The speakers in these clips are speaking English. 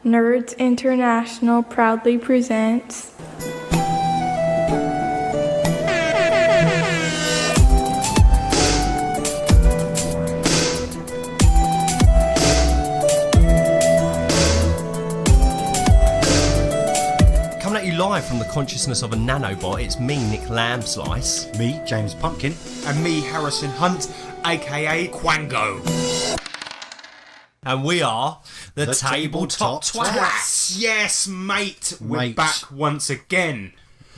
Nerds International proudly presents Coming at you live from the consciousness of a nanobot, it's me, Nick Lambslice. Me, James Pumpkin. And me, Harrison Hunt, aka Quango. And we are the Tabletop Twats. Yes, mate. We're Mate. back once again.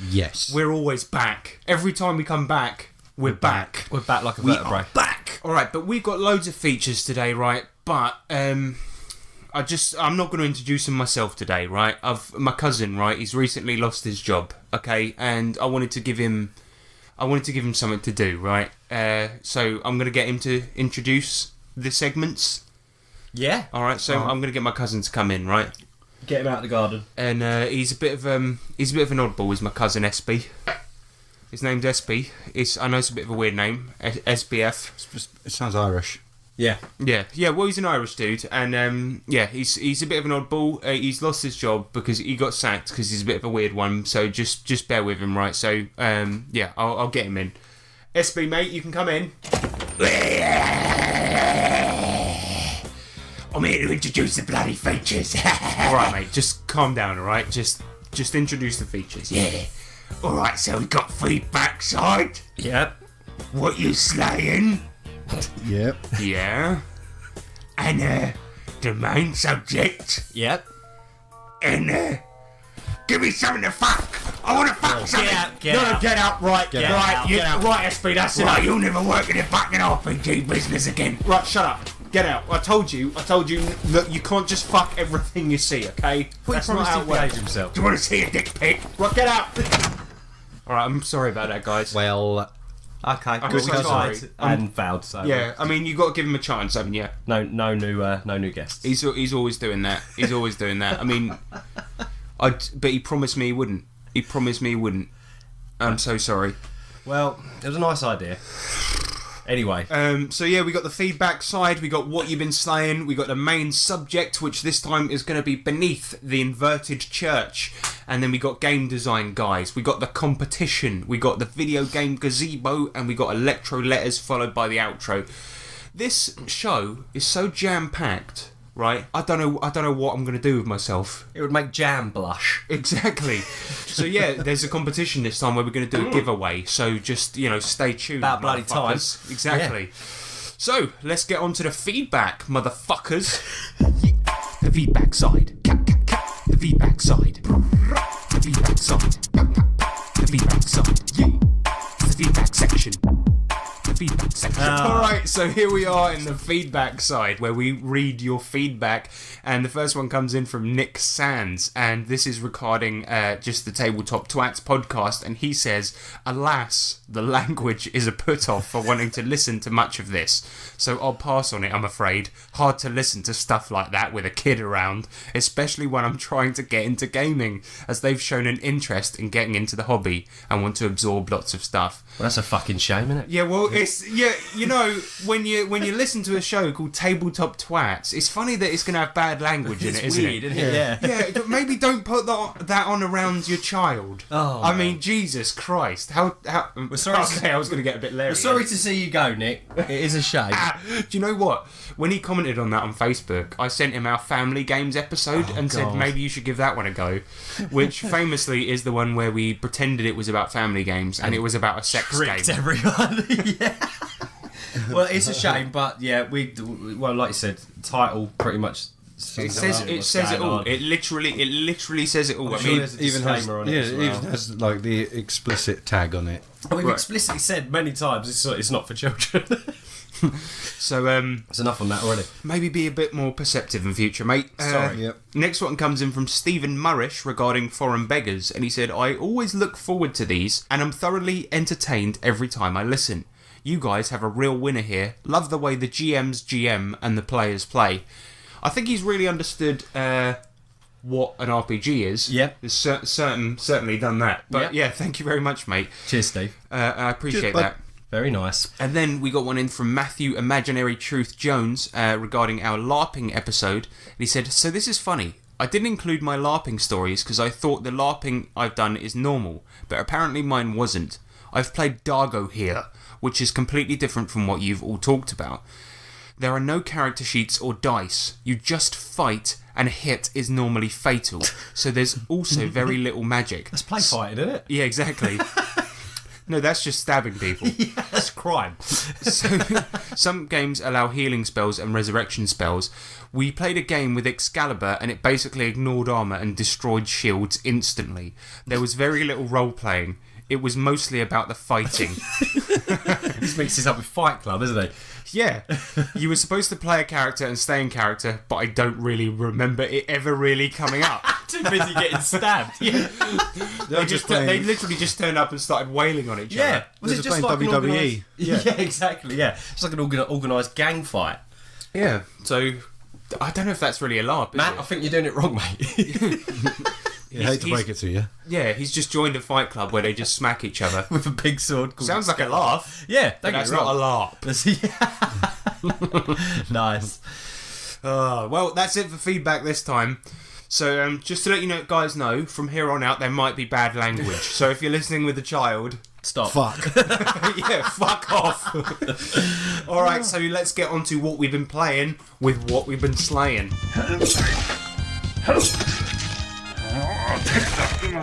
Yes. We're always back. Every time we come back, we're back. We're back like a We vertebrae. are back. All right, but we've got loads of features today, right? But I'm not going to introduce him myself today, right? My cousin, right? He's recently lost his job, okay, and I wanted to give him something to do, right? So I'm going to get him to introduce the segments. Yeah. All right, so I'm going to get my cousin to come in, right? Get him out of the garden. And he's a bit of an oddball. He's my cousin SB. His name's SB. I know it's a bit of a weird name, SBF. It sounds Irish. Yeah. Yeah. Well, he's an Irish dude, and he's a bit of an oddball. He's lost his job because he got sacked because he's a bit of a weird one. So just bear with him, right? So I'll get him in. SB, mate, you can come in. I'm here to introduce the bloody features. Alright, mate, just calm down, alright? Just introduce the features. Yeah. Alright, so we got feedback side. Yep. What you slaying? Yep. Yeah. And the main subject. Yep. And give me something to fuck. I want to fuck something. Get out. Get out. Right. Get right. out. Get out. Right, SB, that's it. You'll never work in the fucking RPG business again. Right, shut up. Get out. I told you that you can't just fuck everything you see, okay? That's not how it works. himself. Do you want to see a dick pic? Right, get out. Alright, I'm sorry about that, guys. Well, Okay. I'm Good. so We tried sorry. and failed. So Yeah, I mean, you got to give him a chance, haven't you? No new guests. He's always doing that. He's always doing that. I mean, but he promised me he wouldn't. I'm so sorry. Well, it was a nice idea. Anyway. So yeah, we got the feedback side, we got what you've been slaying, we got the main subject, which this time is going to be beneath the inverted church, and then we got game design guys, we got the competition, we got the video game gazebo, and we got electro letters followed by the outro. This show is so jam-packed, right? I don't know what I'm going to do with myself. It would make Jam blush. Exactly. So yeah, there's a competition this time where we're going to do a giveaway. So just, stay tuned. About bloody time. motherfuckers. Exactly. Yeah. So let's get on to the feedback, motherfuckers. The feedback side. The feedback side. The feedback side. The feedback side. Yeah. The feedback section. The feedback section. Alright, so here we are in the feedback side where we read your feedback, and the first one comes in from Nick Sands, and this is regarding just the Tabletop Twats podcast, and he says, alas, the language is a put-off for wanting to listen to much of this, so I'll pass on it, I'm afraid. Hard to listen to stuff like that with a kid around, especially when I'm trying to get into gaming, as they've shown an interest in getting into the hobby and want to absorb lots of stuff. Well, that's a fucking shame, isn't it? Yeah, well, when you listen to a show called Tabletop Twats, it's funny that it's going to have bad language in it, isn't weird, it? isn't it? Yeah. Yeah, maybe don't put that on around your child. Oh, I man. mean, Jesus Christ! How? We're sorry. Okay, I was going to get a bit leery. We're sorry to see you go, Nick. It is a shame. Do you know what? When he commented on that on Facebook, I sent him our Family Games episode and said God. maybe you should give that one a go, which famously is the one where we pretended it was about family games and it was about a sex Tricked game. everyone. Yeah. Well, it's a shame, but yeah, well, like you said, title pretty much. It says it all. It literally says it all. I'm sure there's a even has, disclaimer on it yeah, as it well. even has like the explicit tag on it. We've Right. explicitly said many times it's not for children. So That's enough on that already. maybe be a bit more perceptive in future, mate. Sorry. Yep. Next one comes in from Stephen Murrish regarding Foreign Beggars, and he said, I always look forward to these, and I'm thoroughly entertained every time I listen. You guys have a real winner here. Love the way the GMs GM and the players play. I think he's really understood what an RPG is. Yep. He's certainly done that. But Yep. yeah, thank you very much, mate. Cheers, Steve. I appreciate Cheers, bud. that. Very nice. And then we got one in from Matthew Imaginary Truth Jones regarding our LARPing episode. And he said, so this is funny. I didn't include my LARPing stories because I thought the LARPing I've done is normal, but apparently mine wasn't. I've played Dargo here, which is completely different from what you've all talked about. There are no character sheets or dice. You just fight, and a hit is normally fatal. So there's also very little magic. That's play fighting, isn't it? Yeah, exactly. No, that's just stabbing people. Yeah, that's crime. So, some games allow healing spells and resurrection spells. We played a game with Excalibur and it basically ignored armour and destroyed shields instantly. There was very little role-playing. It was mostly about the fighting. This mixes up with Fight Club, isn't it? Yeah. You were supposed to play a character and stay in character, but I don't really remember it ever really coming up. Too busy getting stabbed. Yeah. They literally just turned up and started wailing on each other. Yeah. Was it just playing like an WWE? organised... Yeah, exactly, yeah. It's like an organised gang fight. Yeah. So, I don't know if that's really a LARP, Matt, is I it? think you're doing it wrong, mate. I hate to break it to you. Yeah, he's just joined a fight club where they just smack each other. With a big sword. Sounds like a laugh. Yeah, But that's not a LARP. Nice. Well, that's it for feedback this time. So, just to let you know, guys know, from here on out there might be bad language. So if you're listening with a child, Stop. Fuck. yeah, fuck off. All right, so let's get on to what we've been playing with what we've been slaying.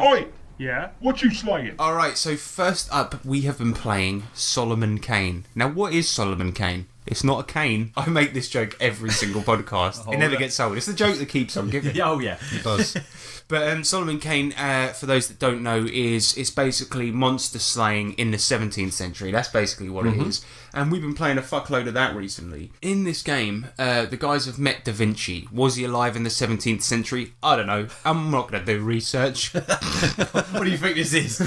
Oi! Yeah? What you slaying? All right, so first up, we have been playing Solomon Kane. Now, what is Solomon Kane? It's not a cane. I make this joke every single podcast. It never gets old. It's the joke that keeps on giving. Oh, yeah. It does. But Solomon Kane, for those that don't know, is basically monster slaying in the 17th century. That's basically what it is. And we've been playing a fuckload of that recently. In this game, the guys have met Da Vinci. Was he alive in the 17th century? I don't know. I'm not going to do research. What do you think this is?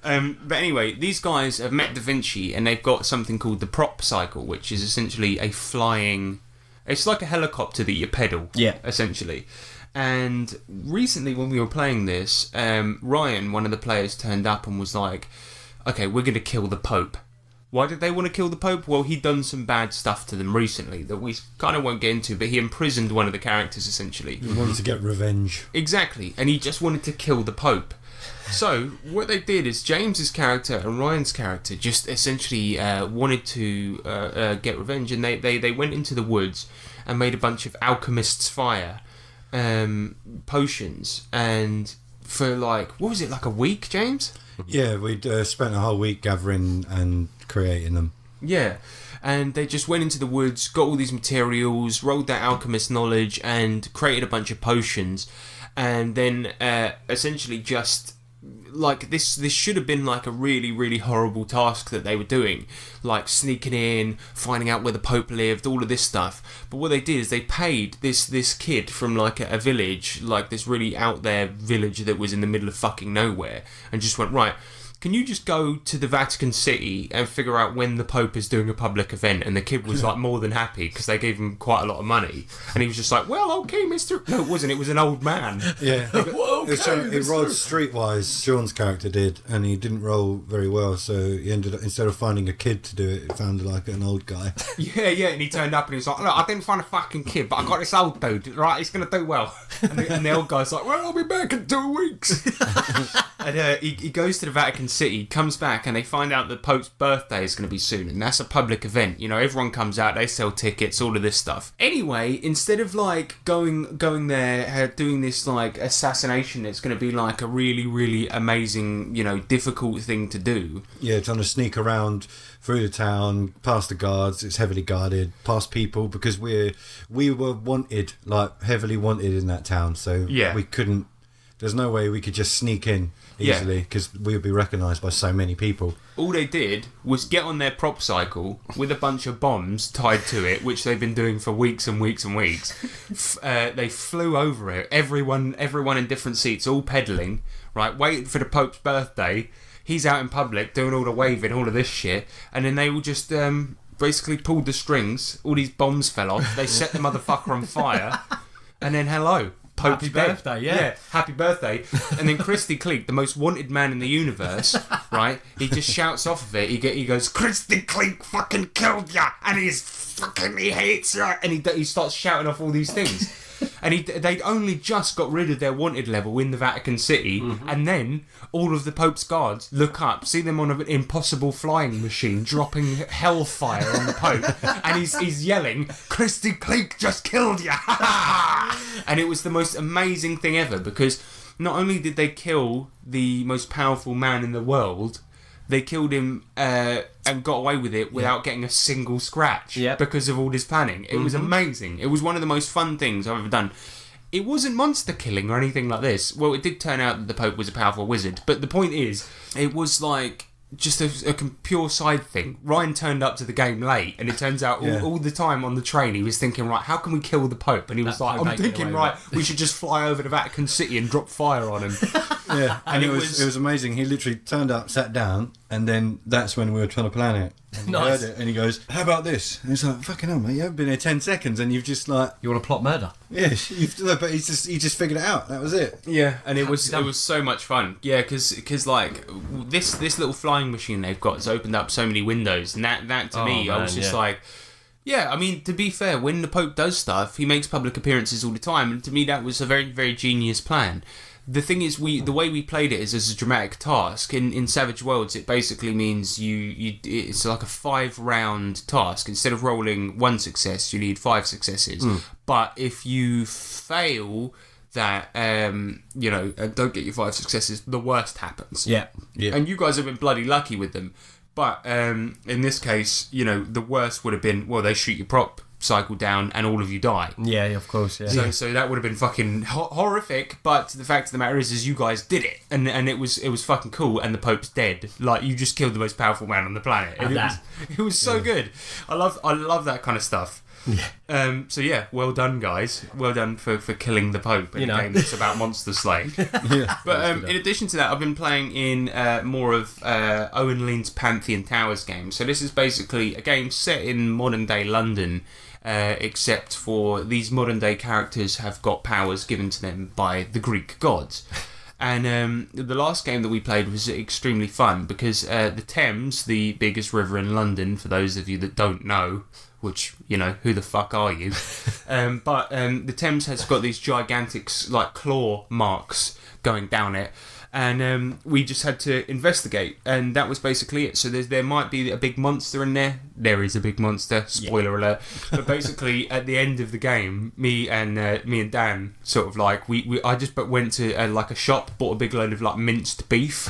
But anyway, these guys have met Da Vinci and they've got something called the prop cycle, which is essentially a flying... It's like a helicopter that you pedal, essentially. And recently when we were playing this, Ryan, one of the players, turned up and was like, okay, we're going to kill the Pope. Why did they want to kill the Pope? Well, he'd done some bad stuff to them recently that we kind of won't get into, but he imprisoned one of the characters, essentially. He wanted to get revenge. Exactly, and he just wanted to kill the Pope. So, what they did is James's character and Ryan's character just essentially wanted to get revenge, and they went into the woods and made a bunch of alchemists' fire potions, and for like, what was it, like a week, James? Yeah, we'd spent a whole week gathering and creating them. Yeah, and they just went into the woods, got all these materials, rolled their alchemist knowledge, and created a bunch of potions, and then essentially just... Like, this should have been like a really, really horrible task that they were doing. Like, sneaking in, finding out where the Pope lived, all of this stuff. But what they did is they paid this kid from like a village, like this really out there village that was in the middle of fucking nowhere, and just went, right, can you just go to the Vatican City and figure out when the Pope is doing a public event? And the kid was like more than happy because they gave him quite a lot of money. And he was just like, well, okay, mister. No, it wasn't. It was an old man. Yeah. He rolled streetwise, Sean's character did, and he didn't roll very well, so he ended up, instead of finding a kid to do it, he found like an old guy. Yeah, and he turned up and he was like, look, I didn't find a fucking kid, but I got this old dude, right, he's going to do well. And the old guy's like, well, I'll be back in 2 weeks. And he goes to the Vatican City, comes back, and they find out the Pope's birthday is going to be soon, and that's a public event. You know, everyone comes out, they sell tickets, all of this stuff. Anyway, instead of like going there, doing this like assassination, it's going to be like a really, really amazing, you know, difficult thing to do. Yeah, trying to sneak around through the town, past the guards, it's heavily guarded, past people, because we were wanted, like heavily wanted in that town, so Yeah. we couldn't, there's no way we could just sneak in easily, because we would be recognised by so many people. All they did was get on their prop cycle with a bunch of bombs tied to it, which they've been doing for weeks and weeks and weeks. They flew over it, everyone in different seats, all pedalling, right, waiting for the Pope's birthday. He's out in public doing all the waving, all of this shit, and then they all just basically pulled the strings, all these bombs fell off, they set the motherfucker on fire, and then hello. Pope's Happy dead. birthday, yeah. Happy birthday. And then Crusty Cleek, the most wanted man in the universe, right? He just shouts off of it. He goes, Crusty Cleek fucking killed ya, and he hates ya, and he starts shouting off all these things. And they'd only just got rid of their wanted level in the Vatican City, and then all of the Pope's guards look up, see them on an impossible flying machine dropping hellfire on the Pope, and he's yelling, "Christy Cleek just killed you!" And it was the most amazing thing ever, because not only did they kill the most powerful man in the world, they killed him and got away with it without getting a single scratch because of all this planning. It was amazing. It was one of the most fun things I've ever done. It wasn't monster killing or anything like this. Well, it did turn out that the Pope was a powerful wizard, but the point is, it was like just a pure side thing. Ryan turned up to the game late, and it turns out all the time on the train he was thinking, right, how can we kill the Pope? And he was like, I'm thinking, right, we should just fly over to Vatican City and drop fire on him. Yeah, and it was amazing. He literally turned up, sat down, and then that's when we were trying to plan it. And he heard it, and he goes, "How about this?" And it's like, "Fucking hell, mate! You haven't been here 10 seconds, and you've just like You want to plot murder? yeah." But he just figured it out. That was it. Yeah, and it was so much fun. Yeah, because like this little flying machine they've got has opened up so many windows, and that to me, I was just like. Yeah, I mean, to be fair, when the Pope does stuff, he makes public appearances all the time, and to me that was a very, very genius plan. The thing is, the way we played it is as a dramatic task. In Savage Worlds, it basically means it's like a 5-round task. Instead of rolling 1 success, you need 5 successes. But if you fail that, and don't get your 5 successes, the worst happens. Yeah. And you guys have been bloody lucky with them. But in this case, the worst would have been, well, they shoot your prop cycle down and all of you die. Yeah, of course, yeah. So that would have been fucking horrific, but the fact of the matter is you guys did it, and it was fucking cool, and the Pope's dead. Like, you just killed the most powerful man on the planet. It was so good. I love that kind of stuff. Yeah. So yeah, well done, guys. Well done for killing the Pope in a game that's about monster slaying. But in addition to that, I've been playing in more of Owen Lean's Pantheon Towers game. So this is basically a game set in modern day London, except for these modern day characters have got powers given to them by the Greek gods. And the last game that we played was extremely fun because the Thames, the biggest river in London, for those of you that don't know, which, who the fuck are you? But the Thames has got these gigantic, like, claw marks going down it. And we just had to investigate, and that was basically it. So there might be a big monster in there. There is a big monster. Spoiler alert. But basically, at the end of the game, me and Dan sort of like I just went to like a shop, bought a big load of like minced beef,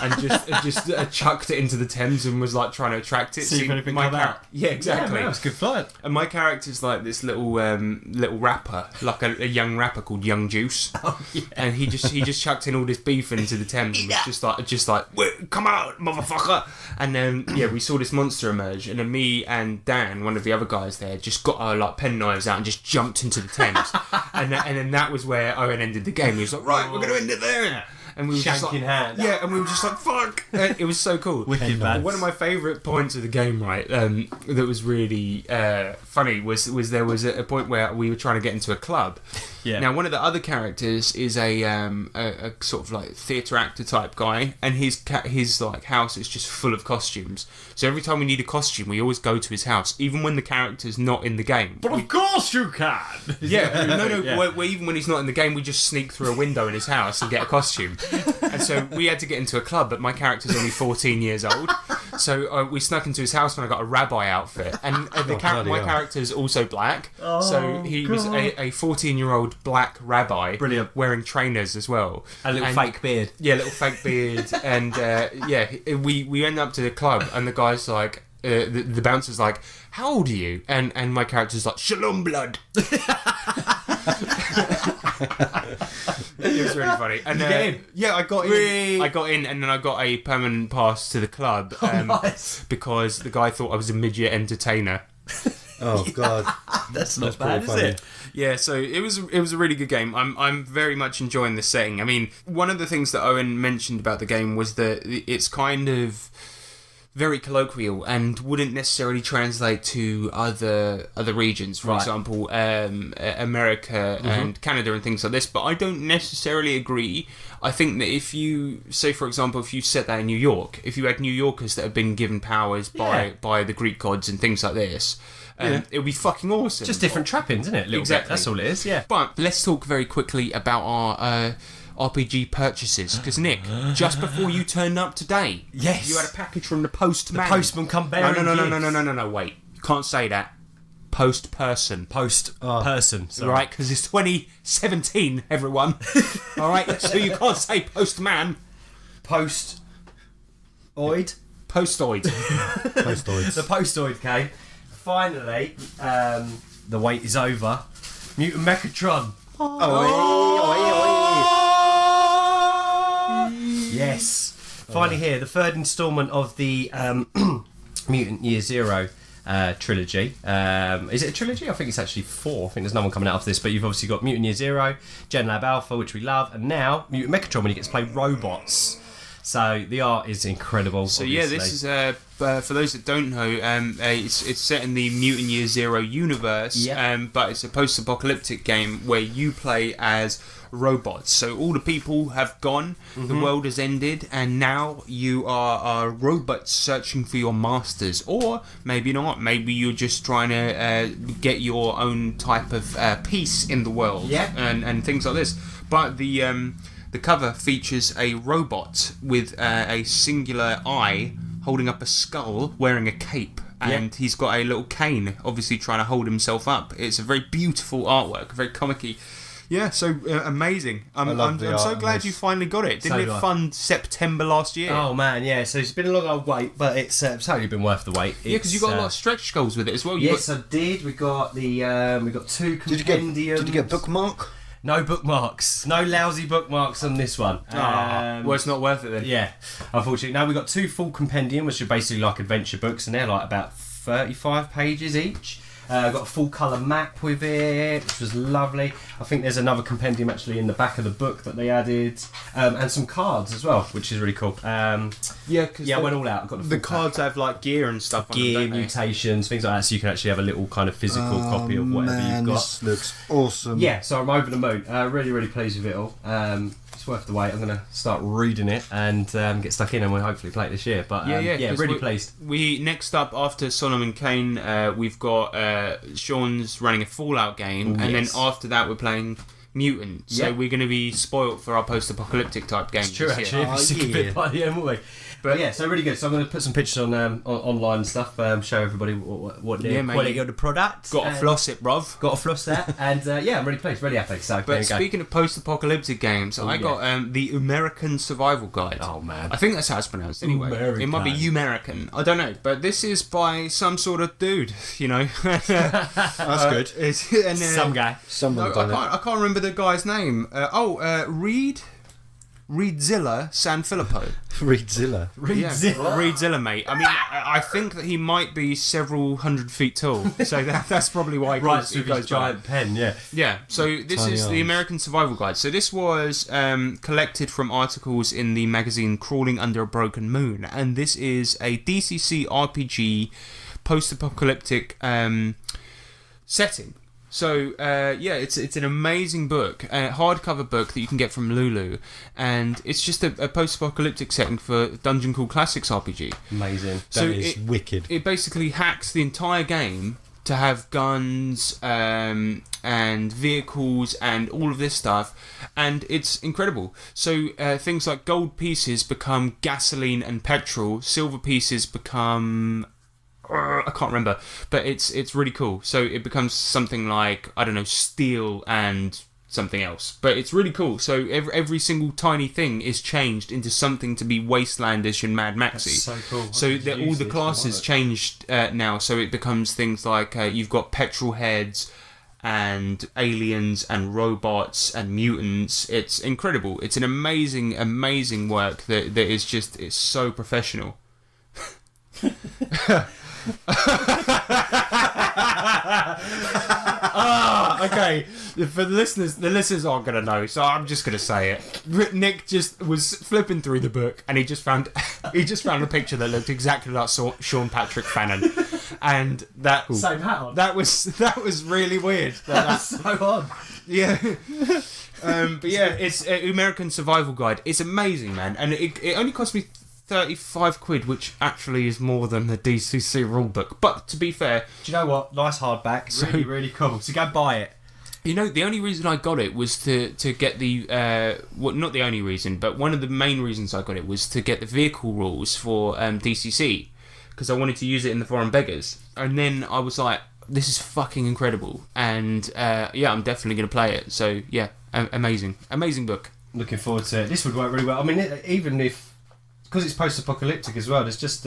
and just chucked it into the Thames and was like trying to attract it. See if anything come out. Yeah, exactly. Yeah, that was good fun. And my character's like this little rapper, like a young rapper called Young Juice. Oh, yeah. And he just chucked in all this beef into the Thames and was just like come out, motherfucker. And then we saw this monster emerge, and then me and Dan, one of the other guys there, just got our like penknives out and just jumped into the Thames. and then that was where Owen ended the game. He was like, right, we're gonna end it there. And we were just like, hand. Yeah, and we were just like, fuck. It was so cool. Wicked bad. One of my favourite points of the game, right, that was really funny was there was a point where we were trying to get into a club. Yeah. Now, one of the other characters is a sort of like theatre actor type guy, and his like house is just full of costumes. So every time we need a costume, we always go to his house, even when the character's not in the game. But of course you can. Yeah, no. Yeah. Even when he's not in the game, we just sneak through a window in his house and get a costume. And so we had to get into a club, but my character's only 14 years old. So we snuck into his house and I got a rabbi outfit. And my character's also black. Oh, so he was a 14-year-old black rabbi. Brilliant. Wearing trainers as well. A little fake beard. Yeah, little fake beard. And we end up to the club and the guy's like, the bouncer's like, how old are you? And my character's like, Shalom blood. It was really funny. And Did you get in? Yeah, I got in. I got in, and then I got a permanent pass to the club nice. Because the guy thought I was a midget entertainer. Oh God, that's not bad, is it? Yeah, so it was a really good game. I'm very much enjoying the setting. I mean, one of the things that Owen mentioned about the game was that it's kind of very colloquial and wouldn't necessarily translate to other regions. For example, America and Canada and things like this. But I don't necessarily agree. I think that if you, say for example, if you set that in New York, if you had New Yorkers that have been given powers by the Greek gods and things like this, it would be fucking awesome. Just different trappings, isn't it? Exactly. That's all it is, yeah. But let's talk very quickly about our RPG purchases. Because, Nick, just before you turned up today, yes, you had a package from the postman. The postman come bearing No, wait. You can't say that. Person. Person, sorry. Right, because it's 2017, everyone. All right, so you can't say postman. Postoid? Postoid. Postoids. The postoid came. Finally, the wait is over. Mutant Mechatron. Yes. Finally here, the third instalment of the Mutant Year Zero trilogy. Is it a trilogy? I think it's actually 4. I think there's no one coming out of this, but you've obviously got Mutant Year Zero, Gen Lab Alpha, which we love, and now Mutant Mechatron when you get to play robots. So the art is incredible. So obviously. yeah, this is for those that don't know, it's set in the Mutant Year Zero universe, but it's a post-apocalyptic game where you play as robots. So all the people have gone, the world has ended, and now you are robots searching for your masters, or maybe not. Maybe you're just trying to get your own type of peace in the world, and things like this. But the cover features a robot with a singular eye holding up a skull, wearing a cape, and he's got a little cane, obviously trying to hold himself up. It's a very beautiful artwork, very comic-y. Yeah, so amazing. I'm so glad you finally got it. Didn't it fund September last year? Oh man, yeah. So it's been a long old wait, but it's totally been worth the wait. Yeah, because you got a lot of stretch goals with it as well. Yes, I did. We got the we got 2 compendiums. Did you get a bookmark? No bookmarks. No lousy bookmarks on this one. Well, it's not worth it then. Yeah, unfortunately. No, we got 2 full compendium, which are basically like adventure books, and they're like about 35 pages each. Got a full colour map with it, which was lovely. I think there's another compendium actually in the back of the book that they added, and some cards as well, which is really cool. I went all out. Got the cards have like gear and stuff. Gear, on them, mutations, things like that, so you can actually have a little kind of physical copy of whatever you've got. This looks awesome. Yeah, so I'm over the moon. Really, really pleased with it all. It's worth the wait. I'm going to start reading it and get stuck in, and we'll hopefully play it this year. But really pleased. We next up after Solomon Kane, we've got Sean's running a Fallout game, and then after that we're playing Mutant. So we're going to be spoilt for our post-apocalyptic type games. It's true, actually. We'll be sick of it by the end, won't we? But yeah, so really good. So I'm going to put some pictures on online and stuff, show everybody what quality of the product. Got to floss it, bruv. Got to floss that. And I'm really pleased, really happy. So, but speaking of post-apocalyptic games, I got the American Survival Guide. Oh man, I think that's how it's pronounced. Anyway, American. It might be Umerican. I don't know, but this is by some sort of dude. You know, that's good. Some guy. Someone. I can't remember the guy's name. Reedzilla San Filippo. Reedzilla. Reedzilla, mate. I mean, I think that he might be several 100 feet tall, so that's probably why he writes with his giant pen. Yeah. So this Tiny is arms. the American Survival Guide. So this was collected from articles in the magazine Crawling Under a Broken Moon, and this is a DCC RPG post-apocalyptic setting. So, it's an amazing book, a hardcover book that you can get from Lulu, and it's just a post-apocalyptic setting for Dungeon Crawl Classics RPG. Amazing. That is wicked. It basically hacks the entire game to have guns and vehicles and all of this stuff, and it's incredible. So things like gold pieces become gasoline and petrol, silver pieces become... I can't remember, but it's really cool. So it becomes something like, I don't know, steel and something else. But it's really cool. So every single tiny thing is changed into something to be wastelandish and Mad Maxy. That's so cool. So all the classes changed now. So it becomes things like you've got petrol heads and aliens and robots and mutants. It's incredible. It's an amazing work that is just, it's so professional. Okay, for the listeners aren't going to know, so I'm just going to say it. Nick just was flipping through the book, and he just found a picture that looked exactly like Sean Patrick Fannin, and that Same hat on. That was really weird. That's so odd. Yeah. But yeah, it's American Survival Guide. It's amazing, man, and it only cost me £35, which actually is more than the DCC rulebook. But to be fair, Do you know what? Nice hardback. Really, really cool. So go buy it. you know, the only reason I got it was to get the not the only reason, but one of the main reasons I got it was to get the vehicle rules for DCC, because I wanted to use it in the Foreign Beggars. And then I was like, this is fucking incredible, and yeah, I'm definitely going to play it. So yeah, amazing book. Looking forward to it. This would work really well. I mean, even if, because it's post-apocalyptic as well, there's just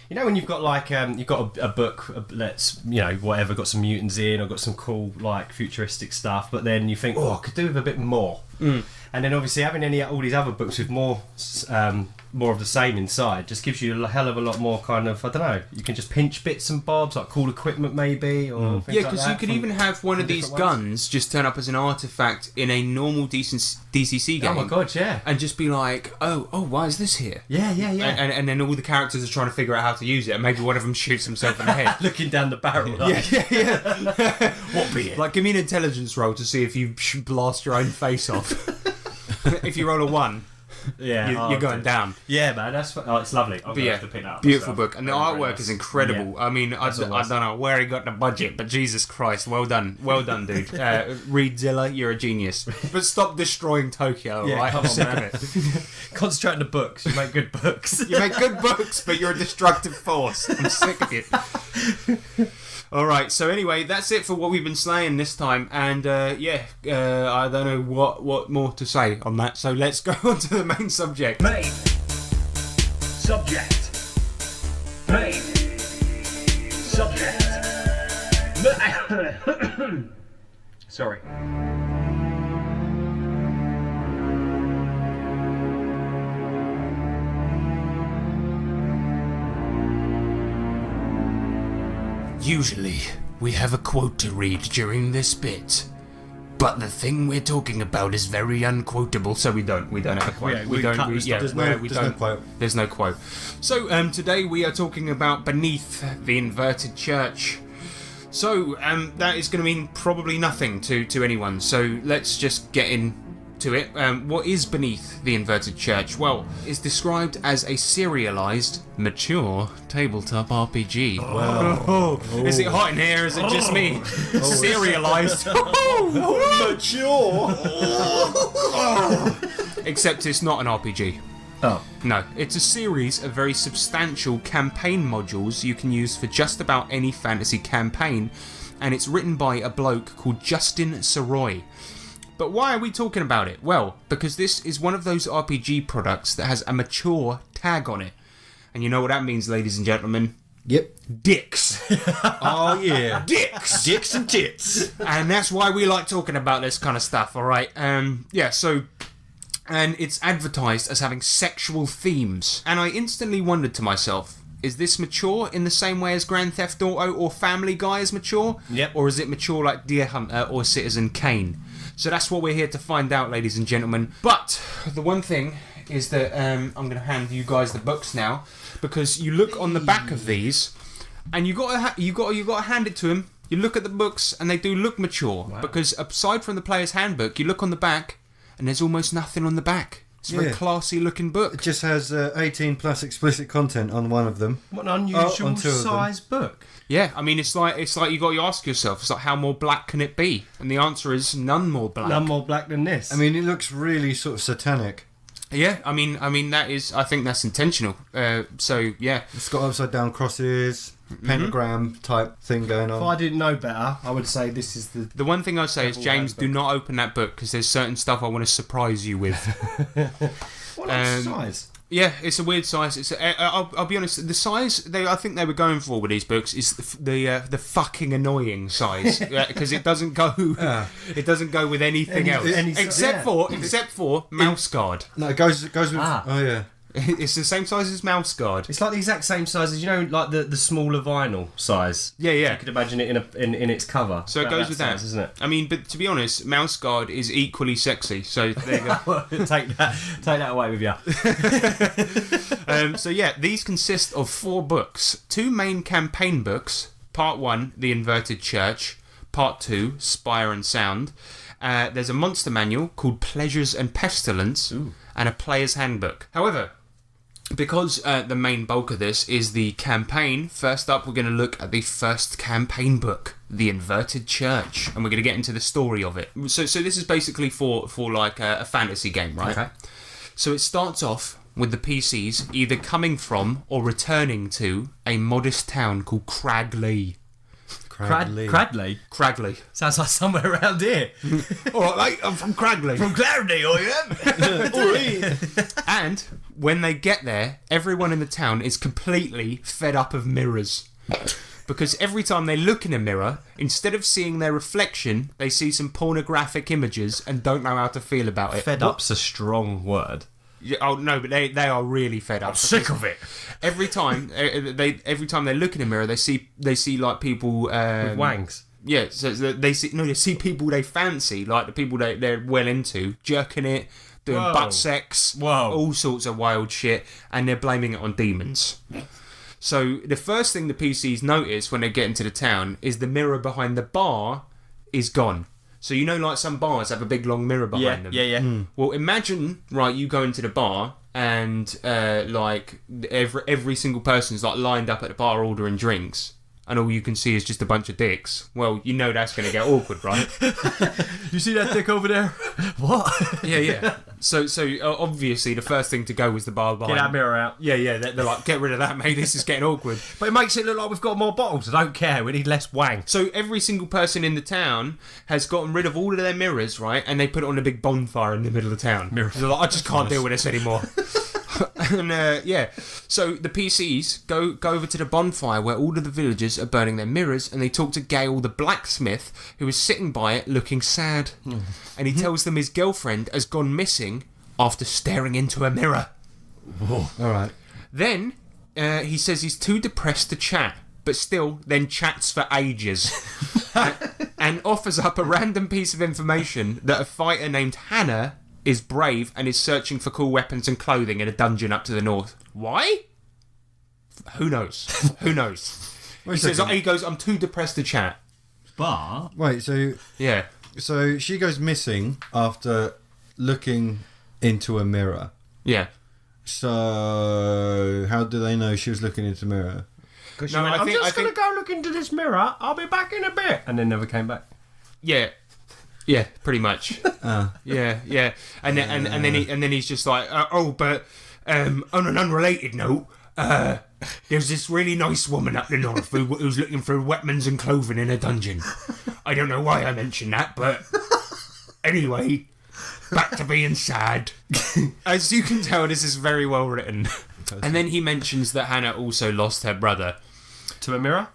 you know, when you've got like you've got a book that's, you know, whatever, got some mutants in, or got some cool like futuristic stuff, but then you think, oh, I could do with a bit more. And then obviously having all these other books with more of the same inside just gives you a hell of a lot more kind of, I don't know, you can just pinch bits and bobs, like cool equipment maybe, or things Yeah, like because that you could from even have one of these different ways. guns just turn up as an artifact in a normal DCC game. Oh my god, yeah. And just be like, oh, why is this here? Yeah. And then all the characters are trying to figure out how to use it, and maybe one of them shoots himself in the head. Looking down the barrel. Like, Yeah. what be it? Like, give me an intelligence roll to see if you blast your own face off. If you roll a 1, Yeah, you're going down. Yeah, man, it's lovely. I'm gonna have to pick that up. Beautiful myself. book, and the Very, very artwork nice. is incredible. Yeah. I mean, I don't know where he got the budget, but Jesus Christ, well done, dude. Reed Zilla, you're a genius. But stop destroying Tokyo, Yeah, right? come I'm on, sick man. of it. Concentrate on the books. You make good books. You make good books, but you're a destructive force. I'm sick of it. Alright, so anyway, that's it for what we've been slaying this time, and I don't know what more to say on that, so let's go on to the main subject. Main subject. Main subject. Sorry. Usually, we have a quote to read during this bit, but the thing we're talking about is very unquotable, so we don't have a quote. Yeah, we cut read. the Yeah, stuff. we There's no quote. There's no quote. So today we are talking about Beneath the Inverted Church. So that is going to mean probably nothing to anyone. So let's just get into it. What is Beneath the Inverted Church? Well, it's described as a serialized, mature tabletop RPG. Wow. Is it hot in here? Is it just me? Serialized. Mature. Except it's not an RPG. Oh. No, it's a series of very substantial campaign modules you can use for just about any fantasy campaign, and it's written by a bloke called Justin Soroy. But why are we talking about it? Well, because this is one of those RPG products that has a mature tag on it. And you know what that means, ladies and gentlemen? Yep. Dicks. Oh yeah. Dicks. Dicks and tits. And that's why we like talking about this kind of stuff, alright? And it's advertised as having sexual themes. And I instantly wondered to myself, is this mature in the same way as Grand Theft Auto or Family Guy is mature? Yep. Or is it mature like Deer Hunter or Citizen Kane? So that's what we're here to find out, ladies and gentlemen. But the one thing is that I'm going to hand you guys the books now, because you look on the back of these, and you got to hand it to him. You look at the books, and they do look mature. Wow. Because aside from the player's handbook, you look on the back, and there's almost nothing on the back. It's a very Yeah. classy looking book. It just has 18 plus explicit content on one of them. What an unusual on two of them. size book. Yeah, I mean, it's like you got to ask yourself, it's like, how more black can it be? And the answer is none more black. None more black than this. I mean, it looks really sort of satanic. Yeah, I mean I think that's intentional. So yeah, It's got upside down crosses, pentagram type thing going if on. I didn't know better, I would say this is the. the one thing I say is, Double James, do handbook. not open that book because there's certain stuff I want to surprise you with. What size? Yeah, it's a weird size. It's I'll be honest. The size I think they were going for with these books is the fucking annoying size, because it doesn't go it doesn't go with anything else any- except yeah. for Mouse Guard. No, it goes with. Ah. Oh yeah. It's the same size as Mouse Guard. It's like the exact same size as, like the smaller vinyl size. Yeah, yeah. So you could imagine it in its cover. So it goes with that, size, isn't it? I mean, but to be honest, Mouse Guard is equally sexy. So there you go. Take that away with you. So yeah, these consist of 4 books. 2 main campaign books. Part 1, The Inverted Church. Part 2, Spire and Sound. There's a monster manual called Pleasures and Pestilence. Ooh. And a player's handbook. However, because the main bulk of this is the campaign, first up we're going to look at the first campaign book, The Inverted Church, and we're going to get into the story of it. So this is basically for like a fantasy game, right? Okay. So it starts off with the PCs either coming from or returning to a modest town called Cragley. Cragley. Sounds like somewhere around here. All right, mate, I'm from Cragley. From Clarity, I am. And when they get there, everyone in the town is completely fed up of mirrors. Because every time they look in a mirror, instead of seeing their reflection, they see some pornographic images and don't know how to feel about it. Fed up's a strong word. Yeah, oh no, but they are really fed up. I'm sick of it. Every time they look in a mirror, they see like people With wangs. Yeah, so they see people they fancy, like the people they're well into, jerking it, doing butt sex, all sorts of wild shit, and they're blaming it on demons. So the first thing the PCs notice when they get into the town is the mirror behind the bar is gone. So like some bars have a big long mirror behind them. Yeah. Well, imagine, right, you go into the bar and like every single person's like lined up at the bar ordering drinks, and all you can see is just a bunch of dicks. Well, that's going to get awkward, right? You see that dick over there? What? Yeah. So obviously the first thing to go was the bar behind. Get that mirror out. Yeah. They're like, get rid of that, mate. This is getting awkward. But it makes it look like we've got more bottles. I don't care. We need less wang. So every single person in the town has gotten rid of all of their mirrors, right? And they put it on a big bonfire in the middle of the town. Mirrors. They're like, I just can't deal with this anymore. And so the PCs go over to the bonfire where all of the villagers are burning their mirrors, and they talk to Gale the blacksmith, who is sitting by it looking sad. And he tells them his girlfriend has gone missing after staring into a mirror. Whoa. All right. Then he says he's too depressed to chat, but still then chats for ages. And offers up a random piece of information that a fighter named Hannah is brave and is searching for cool weapons and clothing in a dungeon up to the north. Why? Who knows? He goes, I'm too depressed to chat. But... Wait, so... Yeah. So she goes missing after looking into a mirror. Yeah. So how do they know she was looking into a mirror? Because she went, I'm just going to go look into this mirror. I'll be back in a bit. And then never came back. Yeah, pretty much. Yeah. And then he's just like, but on an unrelated note, there's this really nice woman up the north who's looking for weapons and clothing in a dungeon. I don't know why I mentioned that, but anyway, back to being sad. As you can tell, this is very well written. And then he mentions that Hannah also lost her brother. To a mirror?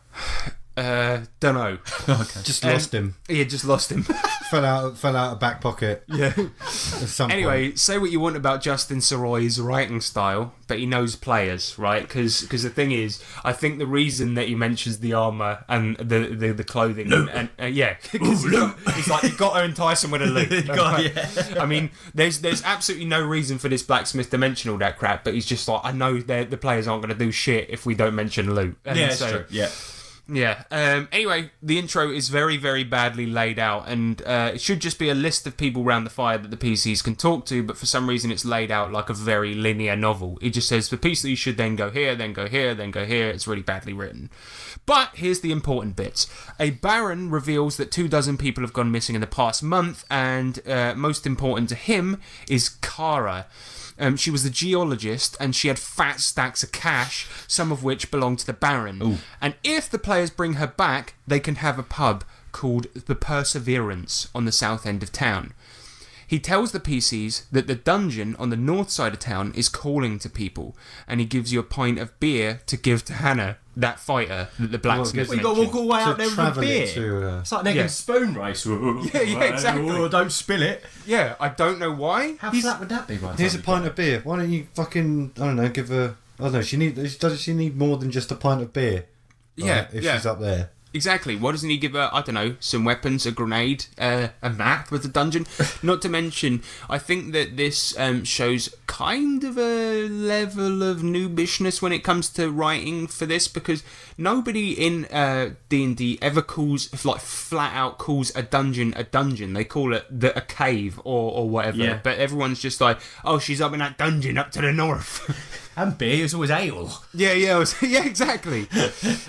Don't know. Okay. Just lost him. Yeah, just lost him. fell out a back pocket. Yeah. Anyway, say what you want about Justin Soroy's writing style, but he knows players, right? Because the thing is, I think the reason that he mentions the armour and the clothing and because he's like, you've got to entice him with a loot. I mean, there's absolutely no reason for this blacksmith to mention all that crap, but he's just like, I know the players aren't going to do shit if we don't mention loot. And it's true. Yeah. Yeah. Anyway, the intro is very, very badly laid out, and it should just be a list of people around the fire that the PCs can talk to, but for some reason it's laid out like a very linear novel. It just says the PC should then go here, then go here, then go here. It's really badly written. But here's the important bits. A baron reveals that 24 people have gone missing in the past month, and most important to him is Kara. She was a geologist, and she had fat stacks of cash, some of which belonged to the Baron. Ooh. And if the players bring her back, they can have a pub called the Perseverance on the south end of town. He tells the PCs that the dungeon on the north side of town is calling to people, and he gives you a pint of beer to give to Hannah, that fighter that the blacksmith We got to walk all the way To out there with a travel it beer. to, It's like an egg Yeah. and spoon race. Yeah, exactly. Oh, don't spill it. Yeah, I don't know why. How flat would that be, by the Here's time a you pint of beer. Why don't you fucking, I don't know, give her... I don't know, does she need more than just a pint of beer? Yeah, If yeah. she's up there. Exactly. Why doesn't he give her, I don't know, some weapons, a grenade, a map with the dungeon? Not to mention, I think that this shows kind of a level of noobishness when it comes to writing for this, because nobody in D&D ever calls, like, flat out calls a dungeon a dungeon. They call it a cave or whatever. Yeah. But everyone's just like, oh, she's up in that dungeon up to the north. And beer is always ale. Yeah, exactly.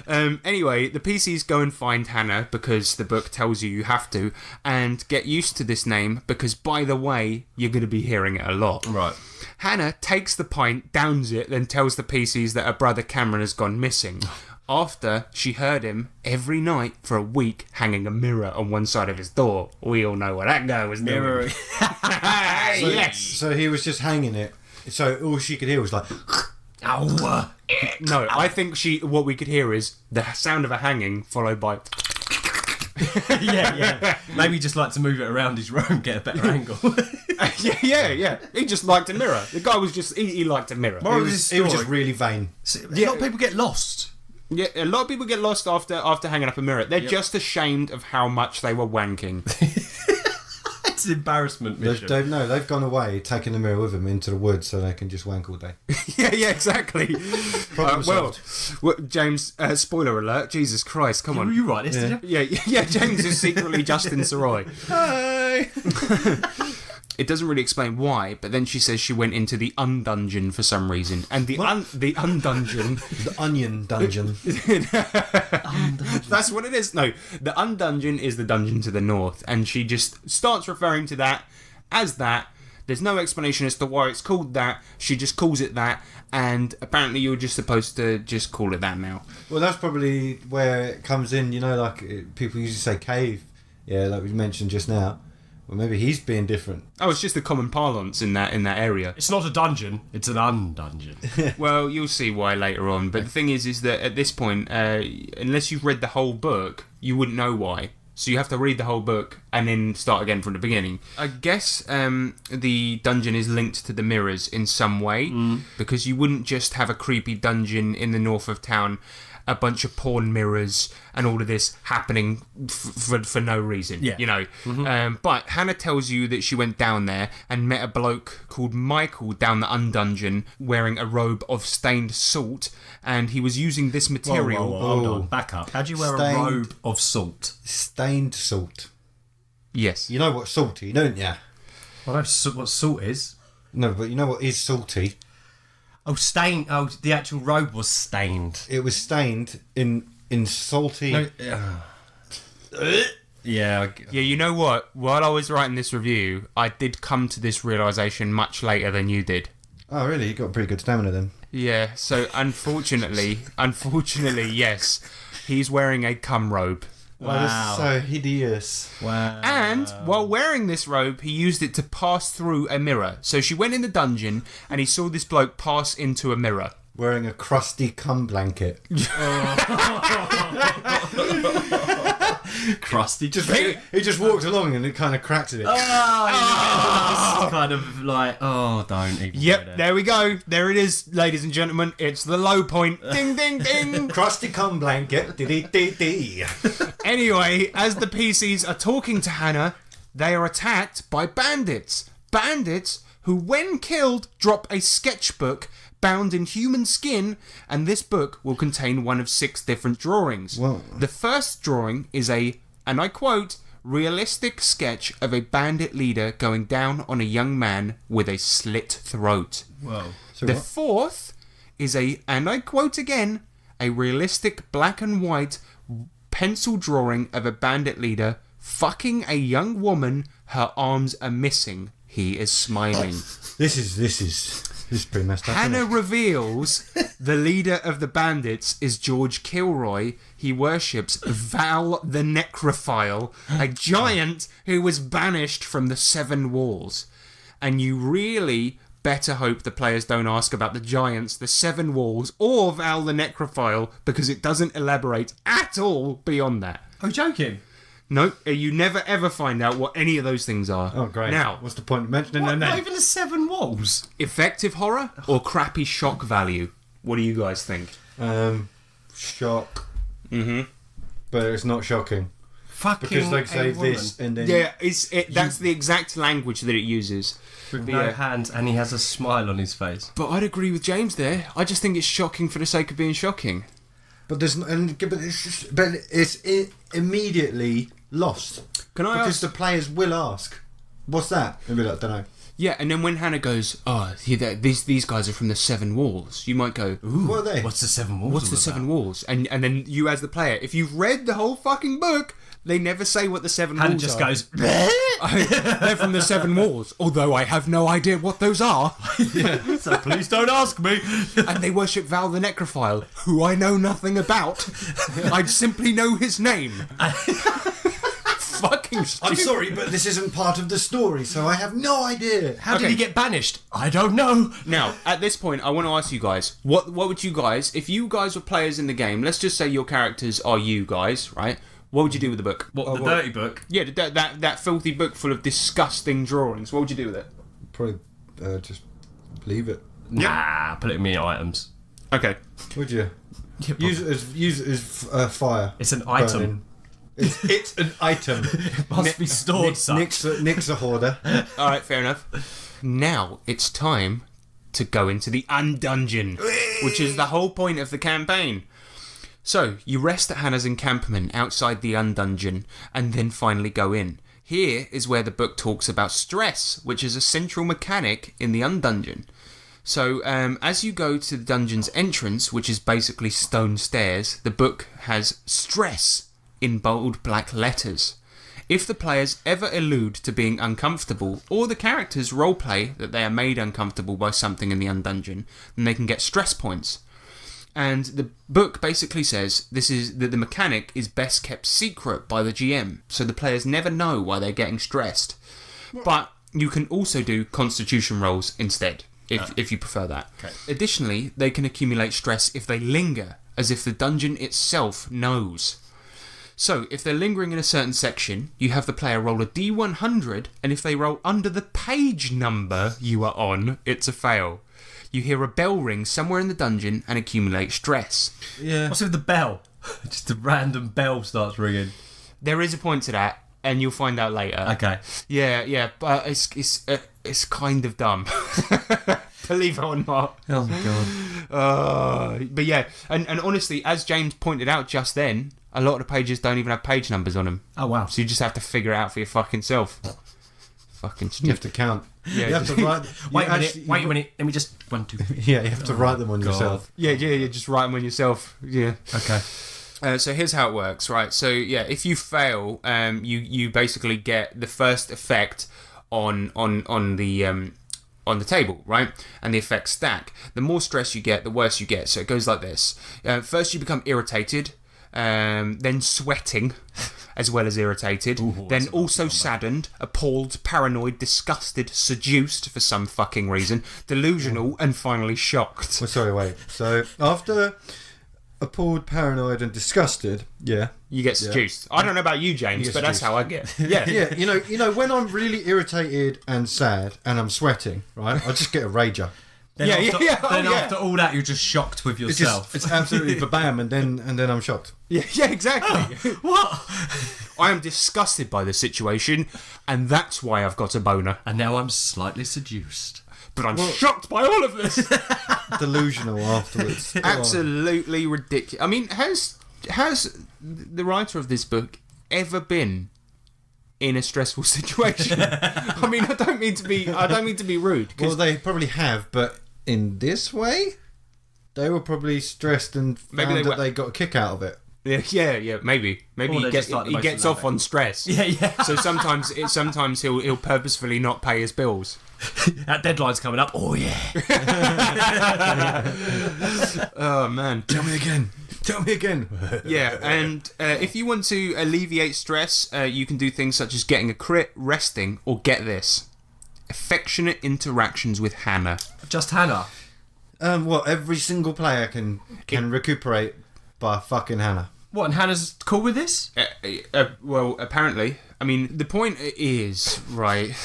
Anyway, the PCs go and find Hannah because the book tells you have to, and get used to this name because, by the way, you're going to be hearing it a lot. Right. Hannah takes the pint, downs it, then tells the PCs that her brother Cameron has gone missing. After she heard him every night for a week hanging a mirror on one side of his door. We all know what that guy was doing. Yes. So he was just hanging it. So all she could hear was like... Ow. No, I think what we could hear is the sound of a hanging followed by... yeah. Maybe he'd just like to move it around his room, get a better angle. yeah. He just liked a mirror. The guy was just... He liked a mirror. Moral of He this was story. just really vain. A lot of people get lost. Yeah, a lot of people get lost after hanging up a mirror. They're just ashamed of how much they were wanking. It's an embarrassment mission. They've gone away, taking the mirror with them into the woods so they can just wank all day. yeah, exactly. Problem solved. James, spoiler alert, Jesus Christ, come Were on. you right this, did you? Yeah, James is secretly Justin Saroy. Hey. It doesn't really explain why, but then she says she went into the undungeon for some reason. And the undungeon... The onion dungeon. That's what it is. No, the undungeon is the dungeon to the north, and she just starts referring to that as that. There's no explanation as to why it's called that. She just calls it that, and apparently you're just supposed to just call it that now. Well, that's probably where it comes in, people usually say cave. Yeah, like we mentioned just now. Well, maybe he's being different. Oh, it's just the common parlance in that area. It's not a dungeon, it's an undungeon. Well, you'll see why later on. But the thing is that at this point, unless you've read the whole book, you wouldn't know why. So you have to read the whole book and then start again from the beginning. I guess the dungeon is linked to the mirrors in some way, because you wouldn't just have a creepy dungeon in the north of town, a bunch of porn mirrors and all of this happening for no reason, But Hannah tells you that she went down there and met a bloke called Michael down the undungeon wearing a robe of stained salt, and he was using this material. Whoa, hold on, back up. How do you wear Stained. a robe of salt? Stained salt. Yes. You know what's salty, don't you? Well, that's what salt is. No, but you know what is salty? Oh, stained. Oh, the actual robe was stained. It was stained in salty... No, yeah. Yeah, you know what? While I was writing this review, I did come to this realisation much later than you did. Oh, really? You got pretty good stamina then. Yeah, so unfortunately, yes, he's wearing a cum robe. That is so hideous. Wow. And while wearing this robe, he used it to pass through a mirror. So she went in the dungeon and he saw this bloke pass into a mirror. Wearing a crusty cum blanket. Crusty. He just walked along and it kind of cracked it. It's kind of like, don't even go Yep, there. there we go. There it is, ladies and gentlemen. It's the low point. Ding, ding, ding. Crusty cum blanket. Dee-dee-dee-dee. Anyway, as the PCs are talking to Hannah, they are attacked by bandits. Bandits who, when killed, drop a sketchbook bound in human skin, and this book will contain one of 6 different drawings. Whoa. The first drawing is and I quote, realistic sketch of a bandit leader going down on a young man with a slit throat. Whoa. So The what? fourth is and I quote again, a realistic black and white pencil drawing of a bandit leader fucking a young woman. Her arms are missing. He is smiling. This is This is pretty messed up. Hannah isn't it? reveals the leader of the bandits is George Kilroy. He worships Val the Necrophile, a giant who was banished from the Seven Walls. And you really better hope the players don't ask about the giants, the Seven Walls, or Val the Necrophile, because it doesn't elaborate at all beyond that. Are you joking? No, you never ever find out what any of those things are. Oh, great. Now, What's the point of mentioning their Not name? even the Seven Walls. effective horror or crappy shock value? What do you guys think? Shock. But it's not shocking. Fucking Because they say a woman this and then... Yeah, that's the exact language that it uses. with no hands, and he has a smile on his face. But I'd agree with James there. I just think it's shocking for the sake of being shocking. But there's but it's immediately lost. Can I Because ask? the players will ask, "What's that?" And be like, "Don't know." Yeah, and then when Hannah goes, "Oh, these guys are from the Seven Walls," you might go, "Ooh, What are they? What's the Seven Walls? what's the Seven Walls?" And then you, as the player, if you've read the whole fucking book, they never say what the Seven Hannah Walls just are. goes. They're from the Seven Walls, although I have no idea what those are. So please don't ask me. And they worship Val the Necrophile, who I know nothing about. I simply know his name. Fucking stupid. I'm sorry, but this isn't part of the story, so I have no idea. How did Okay. he get banished? I don't know. Now, at this point, I want to ask you guys, what would you guys, if you guys were players in the game, let's just say your characters are you guys, right? What would you do with the book? What, the dirty book? Yeah, that filthy book full of disgusting drawings. What would you do with it? Probably just leave it. Nah, put it in me items. Okay. Would you? Yeah, Use it as fire. It's an item. burning. It's an item. Must be stored, such. Nick's a hoarder. All right, fair enough. Now it's time to go into the Undungeon, which is the whole point of the campaign. So, you rest at Hannah's encampment outside the Undungeon, and then finally go in. Here is where the book talks about stress, which is a central mechanic in the Undungeon. So, as you go to the dungeon's entrance, which is basically stone stairs, the book has stress in bold black letters. If the players ever allude to being uncomfortable, or the characters roleplay that they are made uncomfortable by something in the Undungeon, then they can get stress points. And the book basically says that the mechanic is best kept secret by the GM, so the players never know why they're getting stressed. But you can also do constitution rolls instead, if you prefer that. Okay. Additionally, they can accumulate stress if they linger, as if the dungeon itself knows. So, if they're lingering in a certain section, you have the player roll a D100, and if they roll under the page number you are on, it's a fail. You hear a bell ring somewhere in the dungeon and accumulate stress. Yeah. What's with the bell? Just a random bell starts ringing. There is a point to that, and you'll find out later. Okay. Yeah, but it's kind of dumb. Believe it or not. Oh my god. But yeah, and honestly, as James pointed out just then, a lot of the pages don't even have page numbers on them. Oh wow. So you just have to figure it out for your fucking self. Fucking You have to count. Yeah, you have to write. Wait a minute. Let me just 1, 2, 3. Yeah, you have to write them on yourself. Yeah, just write them on yourself. Yeah. Okay. So here's how it works, right? So yeah, if you fail, you basically get the first effect on the table, right? And the effects stack. The more stress you get, the worse you get. So it goes like this. First you become irritated, then sweating, as well as irritated, then also saddened, appalled, paranoid, disgusted, seduced for some fucking reason, delusional, and finally shocked. Well, sorry, wait. So after appalled, paranoid, and disgusted, yeah, You get seduced. I don't know about you, James, get but that's seduced. how I get. Yeah. yeah. You know, when I'm really irritated and sad and I'm sweating, right? I just get a rager. Then after all that, you're just shocked with It's yourself. just, it's absolutely bam, and then I'm shocked. Yeah, exactly. What? I am disgusted by the situation, and that's why I've got a boner. And now I'm slightly seduced. But I'm shocked by all of this. Delusional afterwards. Absolutely ridiculous. I mean, has the writer of this book ever been in a stressful situation? I mean, I don't mean to be rude. Well, they probably have, but in this way, they were probably stressed and Maybe found they that were- they got a kick out of it. Yeah, maybe Or he they're gets, just like the he most gets off elaborate. on stress. Yeah. So sometimes he'll purposefully not pay his bills. That deadline's coming up. Oh yeah. Oh man. Tell me again. Yeah, and if you want to alleviate stress, you can do things such as getting a crit, resting, or get this, affectionate interactions with Hannah. Just Hannah. Every single player can recuperate by fucking Hannah. What? And Hannah's cool with this? Well, apparently. I mean, the point is, right,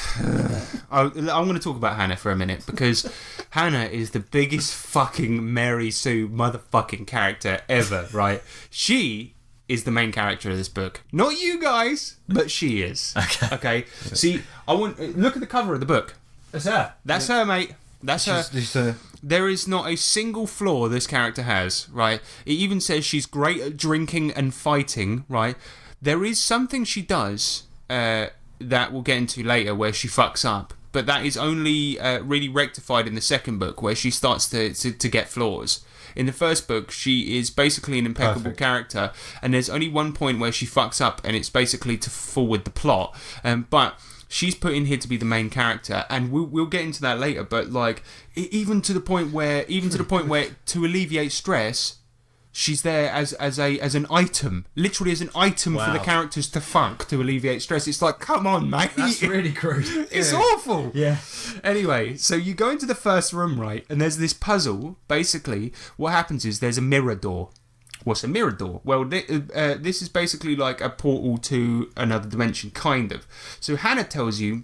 I'm going to talk about Hannah for a minute, because Hannah is the biggest fucking Mary Sue motherfucking character ever, right? She is the main character of this book. Not you guys, but she is. Okay? See, look at the cover of the book. That's her. That's her, mate. That's her. There is not a single flaw this character has, right? It even says she's great at drinking and fighting, right? There is something she does that we'll get into later where she fucks up, but that is only really rectified in the second book, where she starts to get flaws. In the first book, she is basically an impeccable character, and there's only one point where she fucks up, and it's basically to forward the plot. But she's put in here to be the main character, and we'll get into that later. But like, even to the point where to alleviate stress, she's there as an item, literally as an item for the characters to fuck to alleviate stress. It's like, come on, mate. That's really crude. It's awful. Yeah. Anyway, so you go into the first room, right, and there's this puzzle. Basically, what happens is there's a mirror door. What's a mirror door? Well, this is basically like a portal to another dimension, kind of. So Hannah tells you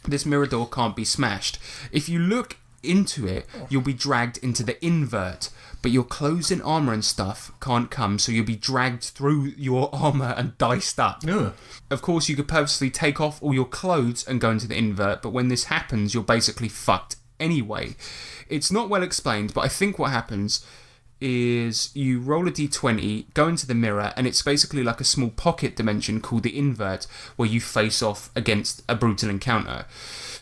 this mirror door can't be smashed. If you look into it, you'll be dragged into the invert, but your clothes and armour and stuff can't come, so you'll be dragged through your armour and diced up. Ugh. Of course, you could purposely take off all your clothes and go into the invert, but when this happens, you're basically fucked anyway. It's not well explained, but I think what happens is you roll a d20, go into the mirror, and it's basically like a small pocket dimension called the invert, where you face off against a brutal encounter.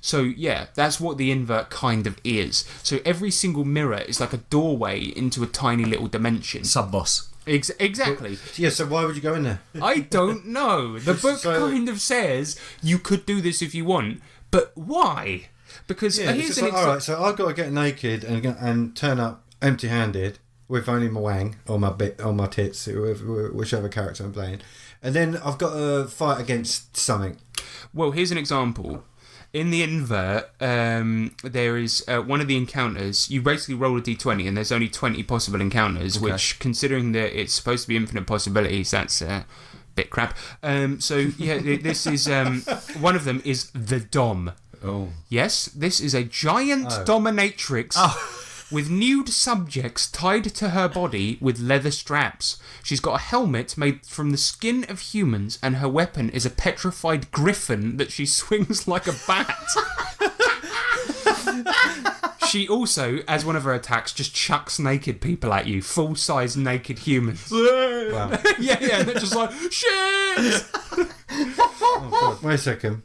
So yeah, that's what the invert kind of is. So every single mirror is like a doorway into a tiny little dimension. Sub-boss. Exactly. Yeah, so why would you go in there? I don't know. The book kind of says you could do this if you want, but why? Because here's an alright, so I've got to get naked and turn up empty-handed with only my wang or my bit or my tits, whichever character I'm playing, and then I've got to fight against something. Well, here's an example. In the invert, there is one of the encounters. You basically roll a d20, and there's only 20 possible encounters, which, considering that it's supposed to be infinite possibilities, that's a bit crap. So yeah, this is one of them is the Dom. Oh. Yes, this is a giant dominatrix with nude subjects tied to her body with leather straps. She's got a helmet made from the skin of humans, and her weapon is a petrified griffin that she swings like a bat. She also, as one of her attacks, just chucks naked people at you, full-size naked humans. Wow. Yeah, they're just like, shit! Oh, God. Wait a second.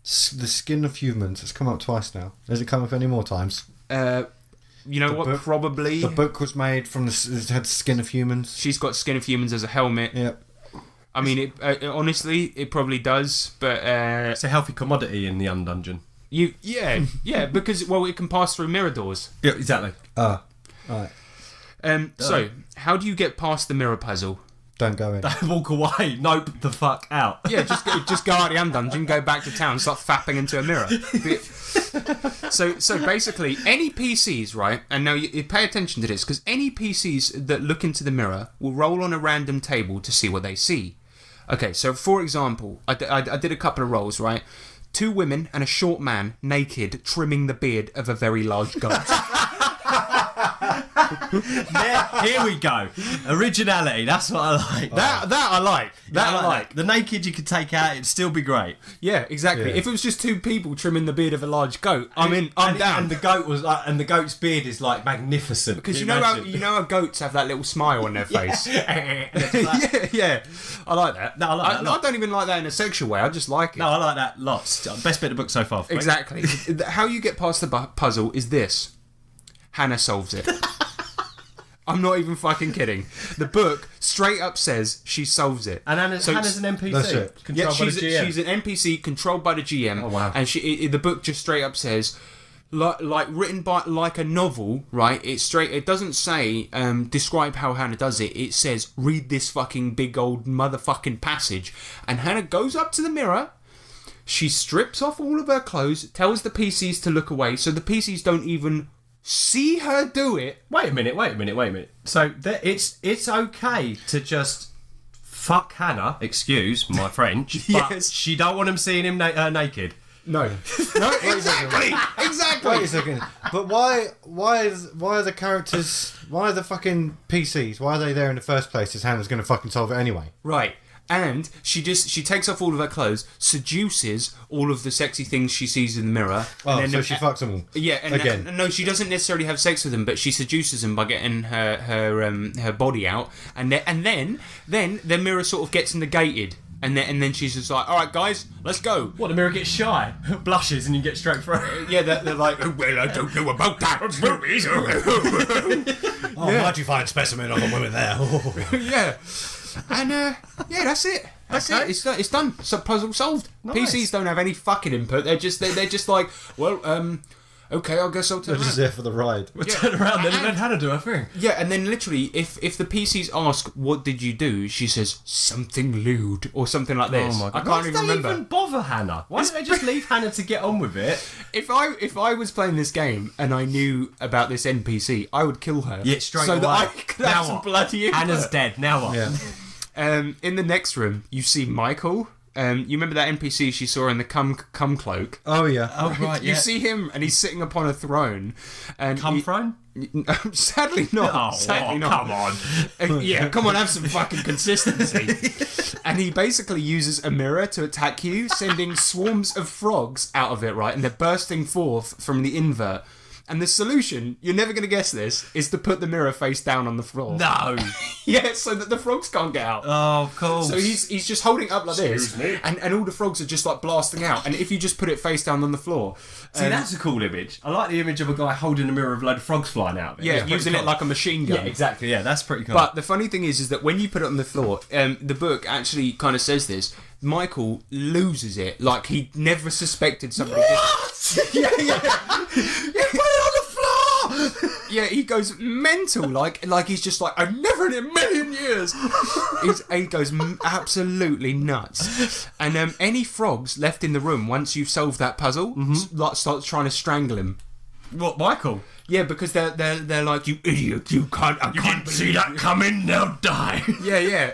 The skin of humans has come up twice now. Has it come up any more times? You know what? Probably. The book was made from it had skin of humans. She's got skin of humans as a helmet. Yep. I mean, honestly, it probably does, but It's a healthy commodity in the Undungeon. Yeah, because it can pass through mirror doors. Yeah, exactly. Right. So, how do you get past the mirror puzzle? Don't go in. Walk away. Nope. The fuck out. Yeah, just go out the Undungeon, go back to town, start fapping into a mirror. So basically, any PCs, right? And now you pay attention to this, because any PCs that look into the mirror will roll on a random table to see what they see. Okay, so for example, I did a couple of rolls, right? 2 women and a short man naked trimming the beard of a very large goat. Here we go. Originality. That's what I like. That I like. That I like. The naked you could take out, it'd still be great. Yeah, exactly. Yeah. If it was just 2 people trimming the beard of a large goat, I'm down. And the goat was like, and the goat's beard is like magnificent. Because you know how goats have that little smile on their face. Yeah. I like that. No, I like that a lot. I don't even like that in a sexual way. I just like it. No, I like that lots. Best bit of the book so far. Exactly. How you get past the puzzle is this. Hannah solves it. I'm not even fucking kidding. The book straight up says she solves it. And Hannah's an NPC. That's it. Controlled by the GM. She's an NPC controlled by the GM. Oh, wow. And the book just straight up says, like written by like a novel, right? It doesn't say describe how Hannah does it. It says read this fucking big old motherfucking passage. And Hannah goes up to the mirror. She strips off all of her clothes, tells the PCs to look away, so the PCs don't even see her do it. Wait a minute. So it's okay to just fuck Hannah, excuse my French, but Yes. she don't want him seeing him naked. No, exactly. Wait a second. But why are the characters? Why are the fucking PCs? Why are they there in the first place? If Hannah's going to fucking solve it anyway. Right. And she takes off all of her clothes, seduces all of the sexy things she sees in the mirror. Oh, and so she fucks them all. Yeah, and again. no, she doesn't necessarily have sex with them, but she seduces them by getting her body out, and then the mirror sort of gets negated, and then she's just like, all right, guys, let's go. What, the mirror gets shy, blushes, and you get straight through. Yeah, they're like, oh, well, I don't know about that. Movies. Oh, mighty fine specimen of a woman there. Yeah. And yeah, that's it. That's Okay. it. It's done. So puzzle solved. Nice. PCs don't have any fucking input. They're just like, well, okay, I guess I'll turn They're just around. there for the ride. We'll turn around then and let Hannah do her thing. Yeah, and then literally, if the PCs ask, what did you do? She says, something lewd, or something like this. I can't Why even did they remember. even bother Hannah? Why don't they just leave Hannah to get on with it? If I was playing this game and I knew about this NPC, I would kill her. Yeah, straight so away. that I could have Now some what? bloody input. Hannah's dead. Now what? Yeah. In the next room, you see Michael. You remember that NPC she saw in the cum cloak? Oh yeah. Oh, right, You see him, and he's sitting upon a throne. And Come throne? Sadly not. Sadly not. Come on. Yeah, come on, have some fucking consistency. And he basically uses a mirror to attack you, sending swarms of frogs out of it, right? And they're bursting forth from the invert. And the solution, you're never going to guess this, is to put the mirror face down on the floor. No. Yeah, so that the frogs can't get out. Oh, of course. So he's just holding it up like this, and all the frogs are just like blasting out. And if you just put it face down on the floor, See, that's a cool image. I like the image of a guy holding a mirror with a load of frogs flying out of it. yeah, It's pretty using it cool. like a machine gun. Yeah, exactly. Yeah, that's pretty cool. But the funny thing is that when you put it on the floor, the book actually kind of says this. Michael loses it, like he never suspected somebody. Yeah. put it on the floor! Yeah, he goes mental, like he's just like, I've never in a million years. He goes absolutely nuts. And any frogs left in the room once you've solved that puzzle, like starts trying to strangle him. What, Michael? Yeah, because they're like, you idiot, you can't See that coming? Now die. Yeah.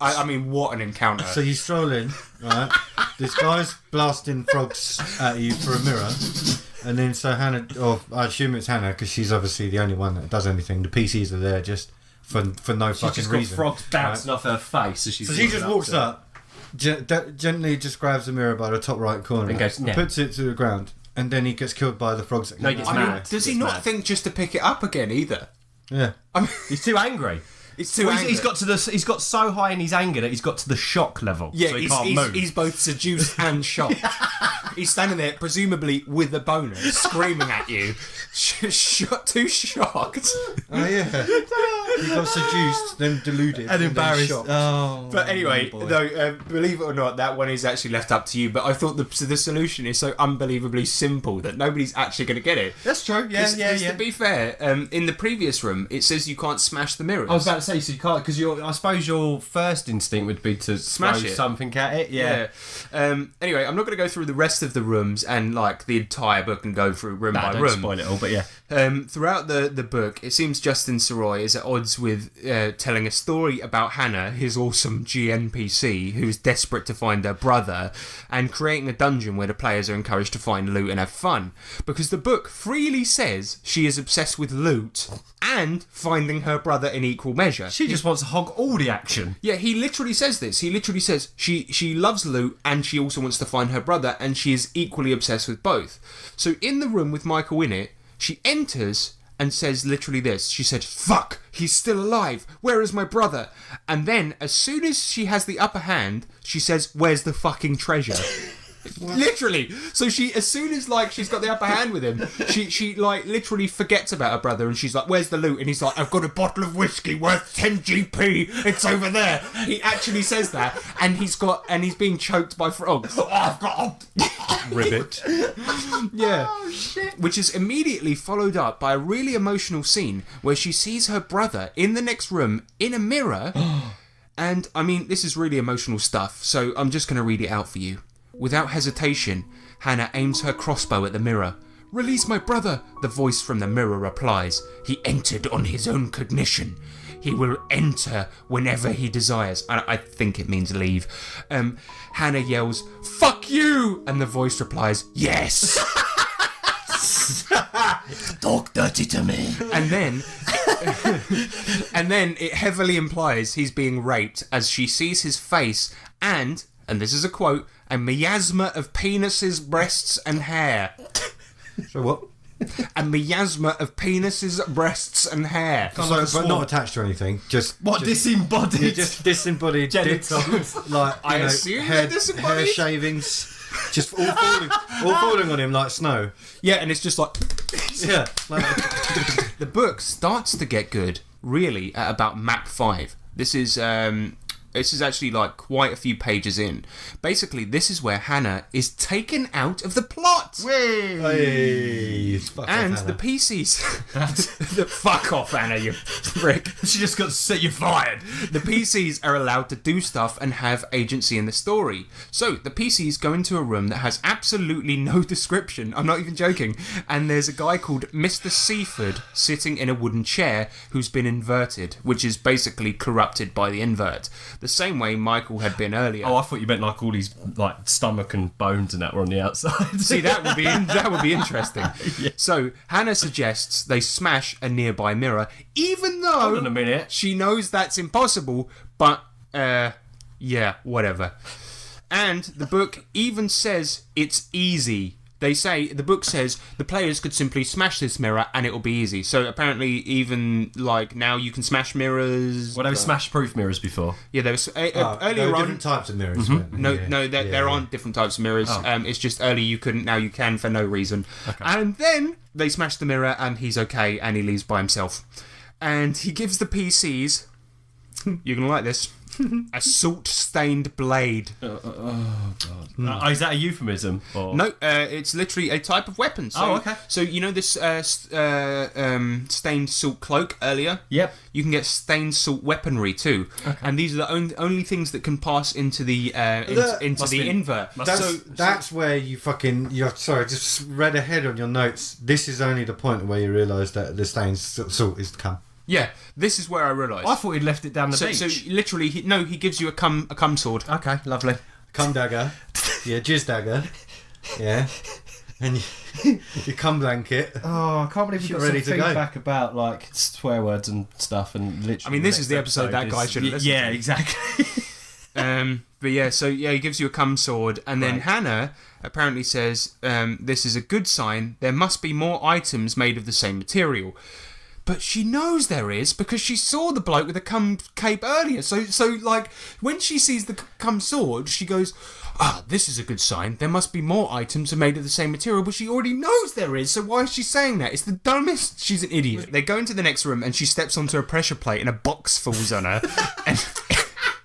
I mean, what an encounter. So you stroll in, right? This guy's blasting frogs at you for a mirror, and then so Hannah, or I assume it's Hannah because she's obviously the only one that does anything. The PCs are there just for no She's fucking just got reason. frogs bouncing off her face as she's So she just walks to it. up, gently just grabs the mirror by the top right corner, And goes, "Yeah." puts it to the ground, and then he gets killed by the frogs. No, he gets I mean, mad. does he It's not mad. think just to pick it up again either? Yeah. I mean, He's too angry. it's too Well, angry. he's got so high in his anger that he's got to the shock level. Yeah, so he can't move. he's both seduced and shocked. He's standing there, presumably with a boner, screaming at you, too shocked. Oh yeah. He got seduced, then deluded, and then embarrassed. shocked. Oh, But anyway, boy. though, believe it or not, that one is actually left up to you. But I thought the solution is so unbelievably simple that nobody's actually going to get it. That's true. Yeah, Because to be fair, in the previous room, it says you can't smash the mirrors. I was about to say, so you can't, because I suppose your first instinct would be to Smash throw it. something at it. Yeah. Anyway, I'm not going to go through the rest of the rooms and like the entire book and go through room by Don't room. spoil it all, but yeah. Throughout the book, it seems Justin Soroy is at odds with telling a story about Hannah, his awesome GNPC, who is desperate to find her brother, and creating a dungeon where the players are encouraged to find loot and have fun. Because the book freely says she is obsessed with loot and finding her brother in equal measure. She just wants to hog all the action. Yeah, he literally says this. He literally says she loves loot and she also wants to find her brother, and she is equally obsessed with both. So in the room with Michael in it, she enters and says literally this. She said, "Fuck, he's still alive. Where is my brother?" And then, as soon as she has the upper hand, she says, "Where's the fucking treasure?" Literally. So she, as soon as like she's got the upper hand with him, she like literally forgets about her brother, and she's like, "Where's the loot?" And he's like, "I've got a bottle of whiskey worth 10 GP. It's over there." He actually says that, and he's being choked by frogs. Oh, I've got a ribbit. Yeah. Oh shit. Which is immediately followed up by a really emotional scene where she sees her brother in the next room in a mirror. And I mean, this is really emotional stuff, so I'm just going to read it out for you. Without hesitation, Hannah aims her crossbow at the mirror. "Release my brother," the voice from the mirror replies. "He entered on his own cognition. He will enter whenever he desires." I think it means leave. Hannah yells, "Fuck you!" And the voice replies, "Yes!" Talk dirty to me. And then it heavily implies he's being raped as she sees his face and this is a quote, "a miasma of penises, breasts and hair." So what? A miasma of penises, breasts and hair. So, but not attached to anything. Just disembodied? Yeah, just disembodied Genitals. dicks, like I assume hair disembodied? shavings, just all falling on him like snow. Yeah, and it's just like Yeah, like, the book starts to get good, really, at about map 5. This is actually like quite a few pages in. Basically, this is where Hannah is taken out of the plot. hey, fuck And off, the Hannah. PCs... Fuck off, Anna, you prick. She just got to set you fired. The PCs are allowed to do stuff and have agency in the story. So, the PCs go into a room that has absolutely no description. I'm not even joking. And there's a guy called Mr. Seaford sitting in a wooden chair who's been inverted, which is basically corrupted by the invert. The same way Michael had been earlier. Oh, I thought you meant like all these like stomach and bones and that were on the outside. See, that would be interesting. Yeah. So Hannah suggests they smash a nearby mirror, even though Hold on a minute. she knows that's impossible. But yeah, whatever. And the book even says it's easy. The book says the players could simply smash this mirror and it will be easy. So apparently, even like now, you can smash mirrors. Well, there were smash-proof mirrors before. Yeah, there was there earlier are on. different types of mirrors. There aren't different types of mirrors. Oh. It's just earlier you couldn't, now you can for no reason. Okay. And then they smash the mirror and he's okay and he leaves by himself. And he gives the PCs, you're going to like this, a salt-stained blade. Is that a euphemism? Or? No, it's literally a type of weapon. So, okay. So you know this stained salt cloak earlier? Yep. You can get stained salt weaponry too, and these are the only things that can pass into the invert. That's where you fucking. Sorry, just read ahead on your notes. This is only the point where you realise that the stained salt is to come. Yeah, this is where I realised. I thought he'd left it down the beach. So literally, he gives you a cum sword. Okay, lovely. Cum dagger, yeah, jizz dagger, yeah, and your cum blanket. Oh, I can't believe we Shit got ready some to go. feedback about like swear words and stuff, and literally. I mean, this is the next episode that guy should have listened Yeah, to. exactly. But yeah, so yeah, he gives you a cum sword, and then Right. Hannah apparently says, "This is a good sign. There must be more items made of the same material." But she knows there is because she saw the bloke with the cum cape earlier. So like when she sees the cum sword, she goes, this is a good sign. There must be more items made of the same material. But she already knows there is. So why is she saying that? It's the dumbest. She's an idiot. They go into the next room and she steps onto a pressure plate and a box falls on her. And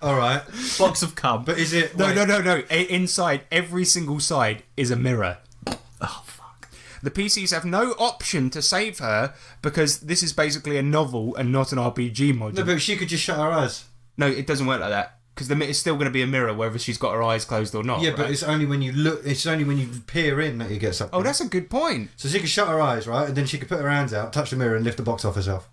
All right, Box of cum. but is it? no. wait, Inside every single side is a mirror. Oh fuck. The PCs have no option to save her because this is basically a novel and not an RPG module. No, but she could just shut her eyes. No, it doesn't work like that because it's still going to be a mirror whether she's got her eyes closed or not. Yeah, right? but it's only when you look. It's only when you peer in that you get something. Oh, that's a good point. So she could shut her eyes, right, and then she could put her hands out, touch the mirror, and lift the box off herself.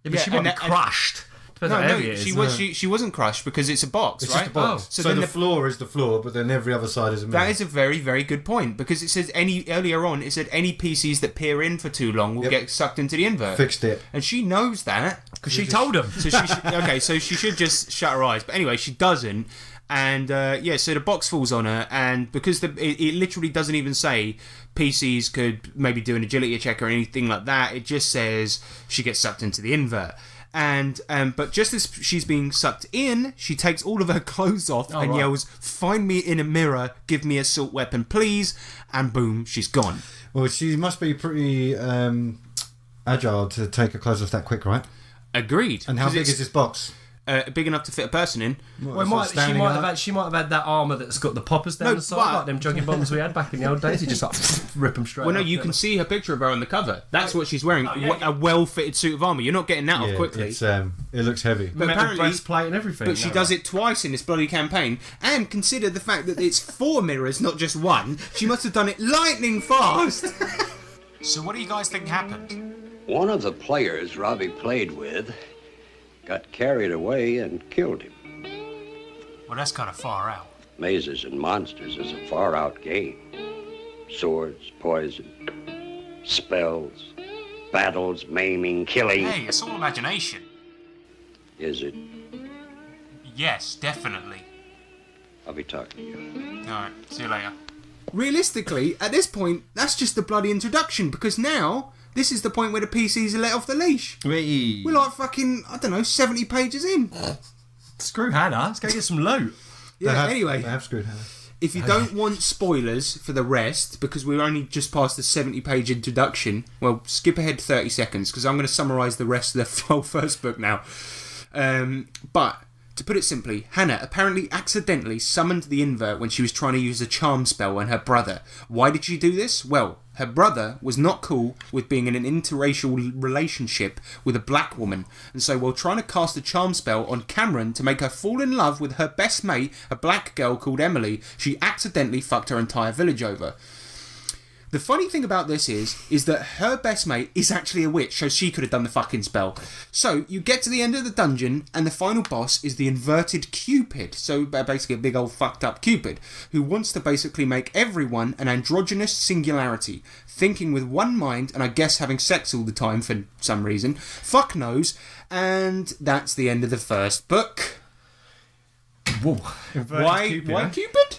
Yeah, but Yeah, she might and be that- crushed. Depends how heavy it is. she wasn't crushed because it's a box, It's right? just a box. Oh, so So then the floor is the floor, but then every other side is a mirror. that is a very, very good point because it says earlier on it said any PCs that peer in for too long will Yep. get sucked into the invert. Fixed it. And she knows that Because she told him. So she should, okay, so she should just shut her eyes. But anyway, she doesn't. And so the box falls on her, and because it literally doesn't even say PCs could maybe do an agility check or anything like that, it just says she gets sucked into the invert. And but just as she's being sucked in, she takes all of her clothes off and yells, "Find me in a mirror, give me a assault weapon, please!" And boom, she's gone. Well, she must be pretty agile to take her clothes off that quick, right? Agreed. And how big is this box? Big enough to fit a person in. Well, she might have had that armour that's got the poppers down the side, like them jogging bombs we had back in the old days. You just like rip them straight. Well, no, off, you can see her picture of her on the cover. That's what she's wearing. A well-fitted suit of armour. You're not getting that off quickly. It's, it looks heavy. But apparently, breastplate and everything. But she does it twice in this bloody campaign. And consider the fact that it's 4 mirrors, not just one. She must have done it lightning fast. So what do you guys think happened? One of the players Robbie played with got carried away and killed him. Well, that's kind of far out. Mazes and Monsters is a far-out game. Swords, poison, spells, battles, maiming, killing. Hey, it's all imagination. Is it? Yes, definitely. I'll be talking to you. Alright, see you later. Realistically, at this point, that's just the bloody introduction, because now, this is the point where the PCs are let off the leash. Wee. We're like fucking, 70 pages in. Screw Hannah, let's go get some loot. Yeah, They anyway, have screwed her. if you don't want spoilers for the rest, because we're only just past the 70-page introduction, well, skip ahead 30 seconds, because I'm going to summarise the rest of the whole first book now. But, to put it simply, Hannah apparently accidentally summoned the invert when she was trying to use a charm spell on her brother. Why did she do this? Well, her brother was not cool with being in an interracial relationship with a black woman, and so while trying to cast a charm spell on Cameron to make her fall in love with her best mate, a black girl called Emily, she accidentally fucked her entire village over. The funny thing about this is that her best mate is actually a witch, so she could have done the fucking spell. So, you get to the end of the dungeon, and the final boss is the inverted Cupid, so basically a big old fucked up Cupid, who wants to basically make everyone an androgynous singularity, thinking with one mind, and I guess having sex all the time for some reason. Fuck knows, and that's the end of the first book. Whoa. Why Cupid?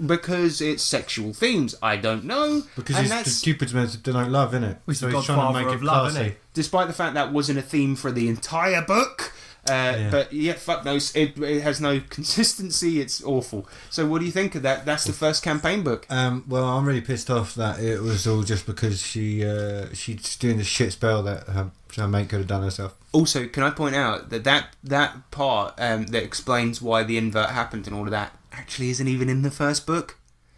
Because it's sexual themes. I don't know. Because Cupid's meant to denote love, innit? He's the he's trying to godfather make of it love, classy. isn't he? Despite the fact that wasn't a theme for the entire book. But yeah, fuck knows. It has no consistency. It's awful. So what do you think of that? That's the first campaign book. Well, I'm really pissed off that it was all just because she's doing the shit spell that her mate could have done herself. Also, can I point out that part that explains why the invert happened and all of that actually isn't even in the first book.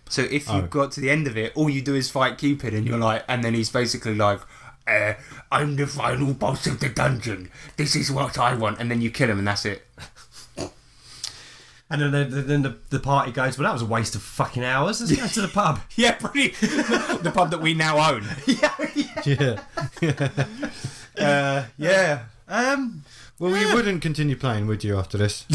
So if you got to the end of it, all you do is fight Cupid, and you're like, and then he's basically like, I'm the final boss of the dungeon. This is what I want, and then you kill him, and that's it. And then the party goes, well, that was a waste of fucking hours. Let's go to the pub. Yeah, pretty. The pub that we now own. Yeah. Well, you wouldn't continue playing, would you, after this?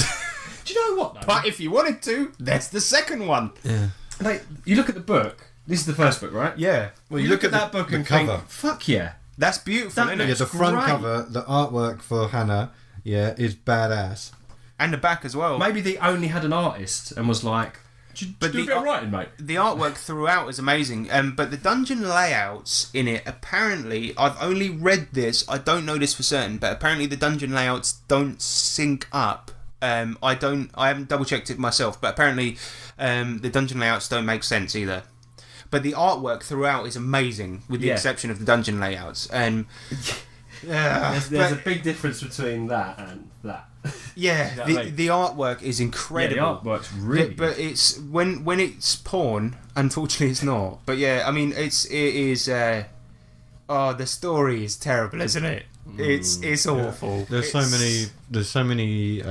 Do you know what, though? But if you wanted to, there's the second one. Yeah. Like, you look at the book. This is the first book, right? Yeah. Well, you look at that book the and cover. think, fuck yeah. That's beautiful, isn't Yeah, it? the front great. cover, the artwork for Hannah, is badass. And the back as well. Maybe they only had an artist and was like, do a bit of writing, mate. The artwork throughout is amazing, but the dungeon layouts in it, apparently, I've only read this, I don't know this for certain, but apparently the dungeon layouts don't sync up. I haven't double checked it myself, but apparently the dungeon layouts don't make sense either. But the artwork throughout is amazing, with the exception of the dungeon layouts. And there's a big difference between that and that. yeah, You know what I mean? the artwork is incredible. Yeah, the artwork's really But it's when it's porn, unfortunately, it's not. But yeah, I mean, it is. The story is terrible, isn't it? It's awful. There's so many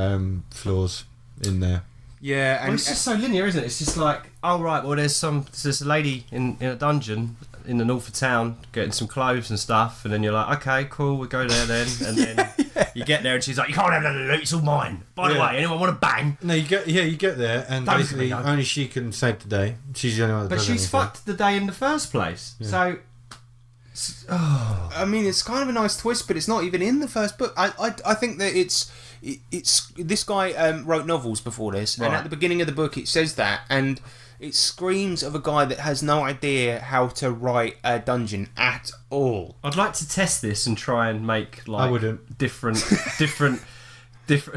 flaws in there. Yeah, Well, and it's just so linear, isn't it? It's just like, oh right, well there's a lady in a dungeon in the north of town getting some clothes and stuff, and then you're like, okay, cool, we'll go there then, and then you get there and she's like, you can't have none of the loot, it's all mine. By the way, anyone want to bang? No, you get there, and Don't basically let me go. only she can save the day. She's the only one that But does she's anything. fucked the day in the first place. So, I mean, it's kind of a nice twist, but it's not even in the first book. I think that it's this guy wrote novels before this, and Right. at the beginning of the book it says that, and It screams of a guy that has no idea how to write a dungeon at all. I'd like to test this and try and make like I wouldn't. different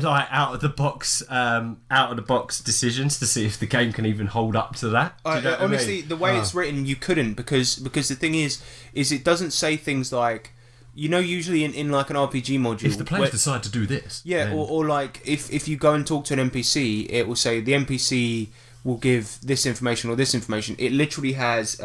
like out of the box decisions to see if the game can even hold up to that. Do you know what I Honestly, mean? the way it's written, you couldn't because the thing is it doesn't say things like, you know, usually in like an RPG module, If the players decide to do this, yeah, then- or like if you go and talk to an NPC, it will say the NPC will give this information or this information. It literally has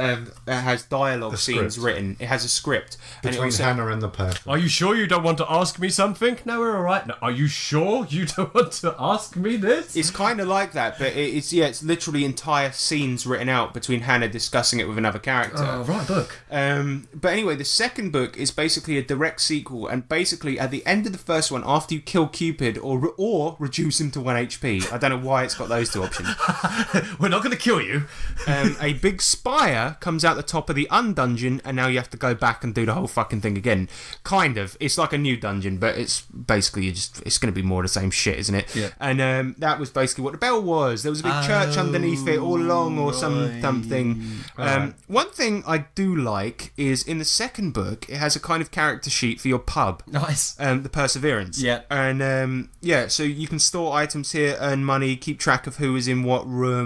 dialogue scenes script. written. It has a script and it Between will say, Hannah and the person. Are you sure you don't want to ask me something? No, we're all right. No, are you sure you don't want to ask me this? it's kind of like that, but it's literally entire scenes written out between Hannah discussing it with another character. Oh, right book. But anyway, the second book is basically a direct sequel, and basically at the end of the first one, after you kill Cupid or reduce him to 1 HP, I don't know why it's got those two options. We're not going to kill you. A big spire comes out the top of the undungeon, and now you have to go back and do the whole fucking thing again. Kind of. It's like a new dungeon, but it's basically it's going to be more of the same shit, isn't it? Yeah. And that was basically what the bell was. There was a big church underneath it all along, or something. One thing I do like is in the second book, it has a kind of character sheet for your pub. Nice. The Perseverance. Yeah. And so you can store items here, earn money, keep track of who is in what room,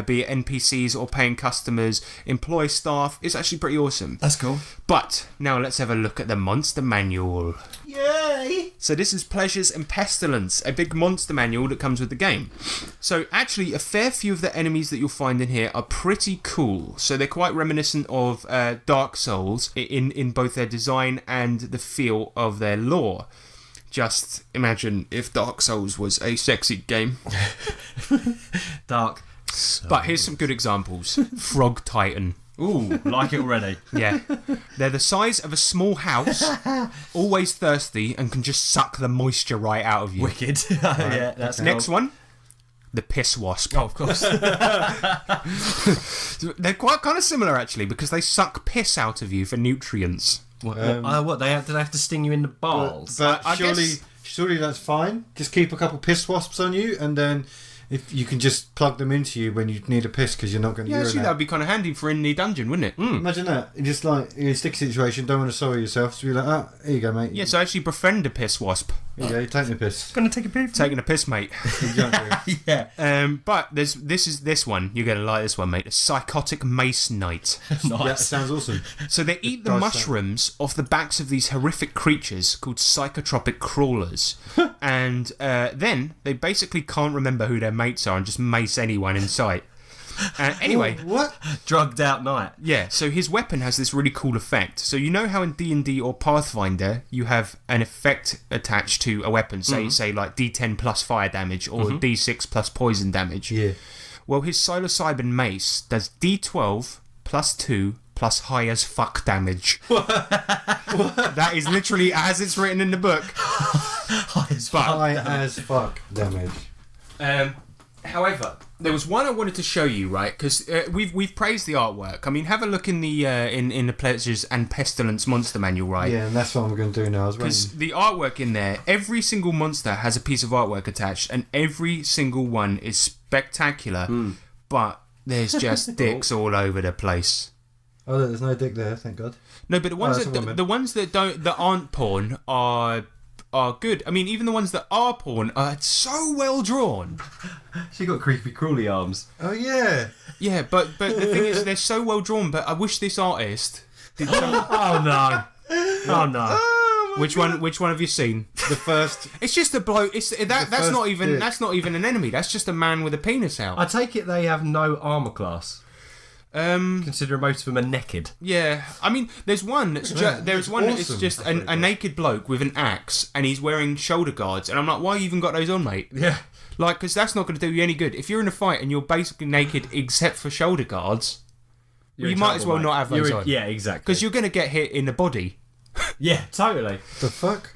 be it NPCs or paying customers, employ staff. It's actually pretty awesome. That's cool. But now let's have a look at the monster manual. Yay! So this is Pleasures and Pestilence, a big monster manual that comes with the game. So actually a fair few of the enemies that you'll find in here are pretty cool. So they're quite reminiscent of Dark Souls in both their design and the feel of their lore. Just imagine if Dark Souls was a sexy game. Dark. But here's some good examples. Frog Titan. Ooh, like it already. Yeah. They're the size of a small house, always thirsty, and can just suck the moisture right out of you. Wicked. Yeah, that's Next cool. one. The Piss Wasp. Oh, of course. They're quite kind of similar, actually, because they suck piss out of you for nutrients. What? Do they have to sting you in the balls? But I surely that's fine. Just keep a couple piss wasps on you, and then if you can just plug them into you when you need a piss because you're not going to Yeah, actually, urinate. that would be kind of handy for in the dungeon, wouldn't it? Imagine that. You just like in a sticky situation, don't want to soil yourself, so be like, ah, here you go, mate. Yeah, so actually befriend a piss wasp. Here you go, you take the piss. Gonna take a piss. Taking a piss, mate. Exactly. Yeah. But this one. You're going to like this one, mate. A psychotic mace knight. That Nice. sounds awesome. So they eat the does mushrooms off the backs of these horrific creatures called psychotropic crawlers. And then they basically can't remember who their mates are and just mace anyone in sight. Anyway, What? Drugged out night. yeah, so his weapon has this really cool effect. So you know how in D&D or Pathfinder you have an effect attached to a weapon, say like D10 plus fire damage or D6 plus poison damage. Yeah. Well, his psilocybin mace does D12 plus 2 plus high as fuck damage. That is literally as it's written in the book. High as fuck damage. However, there was one I wanted to show you, right? Because we've praised the artwork. I mean, have a look in the in the Pleasures and Pestilence monster manual, right? Yeah, and that's what I'm going to do now. I was Because waiting. the artwork in there, every single monster has a piece of artwork attached, and every single one is spectacular. But there's just dicks all over the place. Oh, look, there's no dick there, thank God. No, but the ones that's a that woman. the ones that aren't porn are good. I mean, even the ones that are porn are so well drawn. She got creepy crawly arms. Oh, yeah. Yeah, but the thing is, they're so well drawn. But I wish this artist did some. Oh no. Oh no. Which one have you seen? The first. It's just a bloke. That's first not even dick. that's not even an enemy. That's just a man with a penis out. I take it they have no armor class. Considering most of them are naked. Yeah, I mean, there's one that's there's one that's awesome. just a naked bloke with an axe, and he's wearing shoulder guards, and I'm like, why you even got those on, mate? Yeah. Like, because that's not going to do you any good. If you're in a fight and you're basically naked except for shoulder guards, You're you in might trouble, as well mate. not have those You're on. Yeah, exactly. Because you're going to get hit in the body. Yeah, totally. The fuck?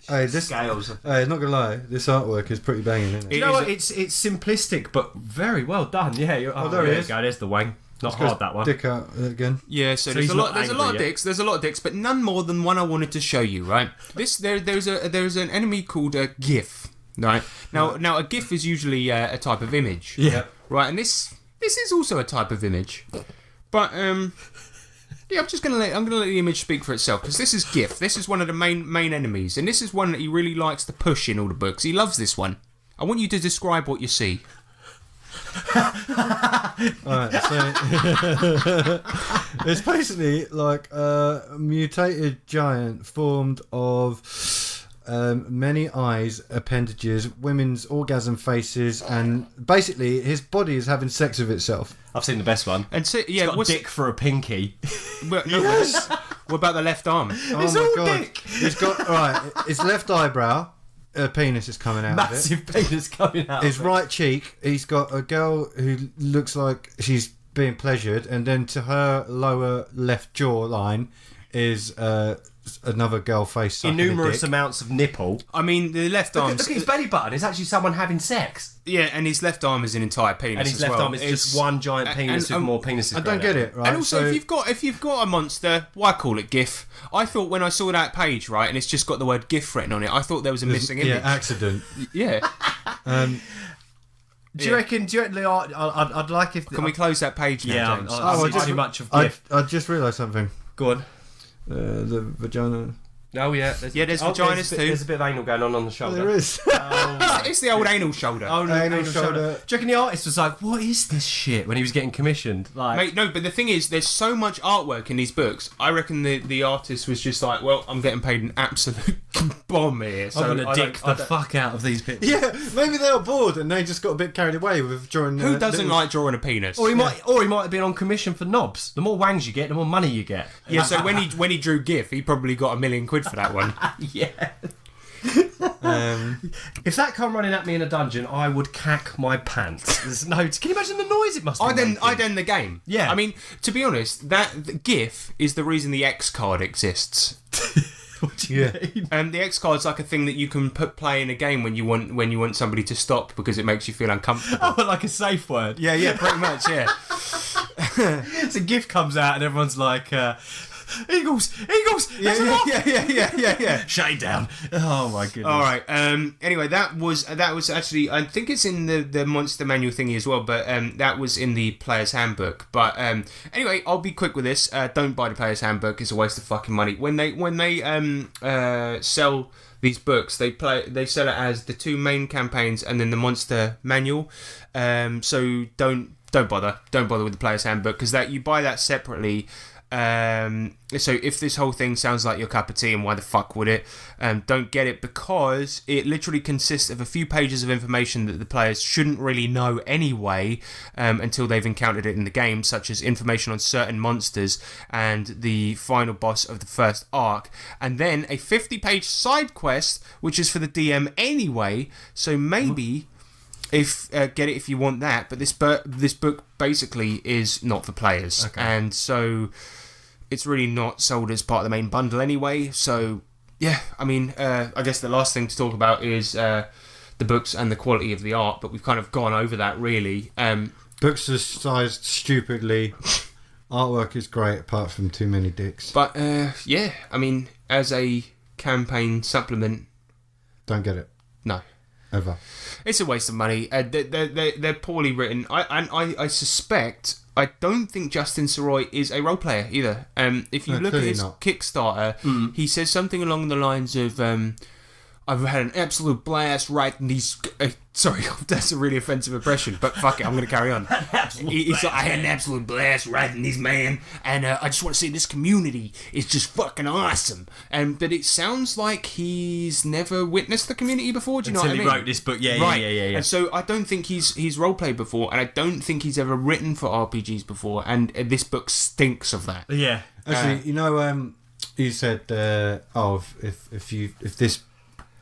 Hey, this. Scales. Hey, not gonna lie, this artwork is pretty banging, isn't it? You know what? It's simplistic, but very well done. Yeah. there there he you is. go. There's the wang. Not hard, that one. Dick out again. Yeah, so So there's he's a lot. not There's a lot of angry yet. dicks. There's a lot of dicks, but none more than one I wanted to show you. Right? There's an enemy called a GIF. Right? Now a GIF is usually a type of image. Yeah. Right? And this this is also a type of image, but yeah, I'm gonna let the image speak for itself, because this is GIF. This is one of the main enemies, and this is one that he really likes to push in all the books. He loves this one. I want you to describe what you see. Alright, so it's basically like a mutated giant formed of many eyes, appendages, women's orgasm faces, and basically his body is having sex with itself. I've seen the best one. And so, It's got a dick for a pinky. What about the left arm? It's all dick. He's got right. His left eyebrow, a penis is coming out Massive penis coming out. His right cheek, he's got a girl who looks like she's being pleasured, and then to her lower left jawline is another girl face sucking Innumerous a dick. amounts of nipple. I mean, the left arm. Look at his belly button. It's actually someone having sex. Yeah, and his left arm is an entire penis. And his as left well. arm is just one giant penis with more penises. I don't get it, right? And also, So- if you've got a monster, why call it GIF? I thought when I saw that page, right, and it's just got the word GIF written on it, I thought there was a missing yeah, image. accident. Yeah. Do you reckon? I'd like if. Can we close that page now, Yeah, James? I see too much of GIF. I just realised something. Go on. The vagina. Oh yeah. There's vaginas too. There's a bit of anal going on the shoulder. There is. It's the old anal shoulder. Oh, no, Anal anal shoulder. shoulder. Do you reckon the artist was like, "What is this shit?" when he was getting commissioned? Like, Mate, no, but the thing is, there's so much artwork in these books. I reckon the artist was just like, well, I'm getting paid an absolute bomb here. So I'm gonna dick the fuck out of these pictures. Yeah, maybe they were bored and they just got a bit carried away with drawing. Who doesn't like drawing a penis? Or he might have been on commission for knobs. The more wangs you get, the more money you get. Yeah, so when he drew GIF, he probably got £1 million for that one. Yeah. If that come running at me in a dungeon, I would cack my pants. There's no. Can you imagine the noise it must be? I'd end the game. Yeah. I mean, to be honest, the GIF is the reason the X card exists. What do you mean? The X card's like a thing that you can play in a game when you want somebody to stop because it makes you feel uncomfortable. Oh, like a safe word. Yeah, pretty much, yeah. So GIF comes out and everyone's like, Eagles! Yeah. Shut it down. Oh my goodness. All right. Anyway, that was actually, I think it's in the monster manual thingy as well, but that was in the player's handbook. But anyway, I'll be quick with this. Don't buy the player's handbook. It's a waste of fucking money. When they sell these books, they sell it as the 2 main campaigns and then the monster manual. So don't bother with the player's handbook, because that you buy that separately. So if this whole thing sounds like your cup of tea, and why the fuck would it, don't get it, because it literally consists of a few pages of information that the players shouldn't really know anyway, until they've encountered it in the game, such as information on certain monsters and the final boss of the first arc, and then a 50-page side quest which is for the DM anyway, so maybe get it if you want that, but this book basically is not for players. Okay. And so it's really not sold as part of the main bundle anyway. So yeah, I mean, I guess the last thing to talk about is the books and the quality of the art, but we've kind of gone over that really. Books are sized stupidly. Artwork is great, apart from too many dicks. But yeah, I mean, as a campaign supplement, Don't get it. no. Ever. It's a waste of money. They're poorly written. I suspect. I don't think Justin Soroy is a role player either. If you No, look at clearly his not. Kickstarter, he says something along the lines of, "I've had an absolute blast writing these." Sorry, that's a really offensive impression, but fuck it, I'm going to carry on. He's like, "I had an absolute blast writing these, man, and I just want to say this community is just fucking awesome." But it sounds like he's never witnessed the community before. Do you know what I mean? Until he wrote this book. Yeah. And so I don't think he's roleplayed before, and I don't think he's ever written for RPGs before, and this book stinks of that. Yeah. Actually, you said, if this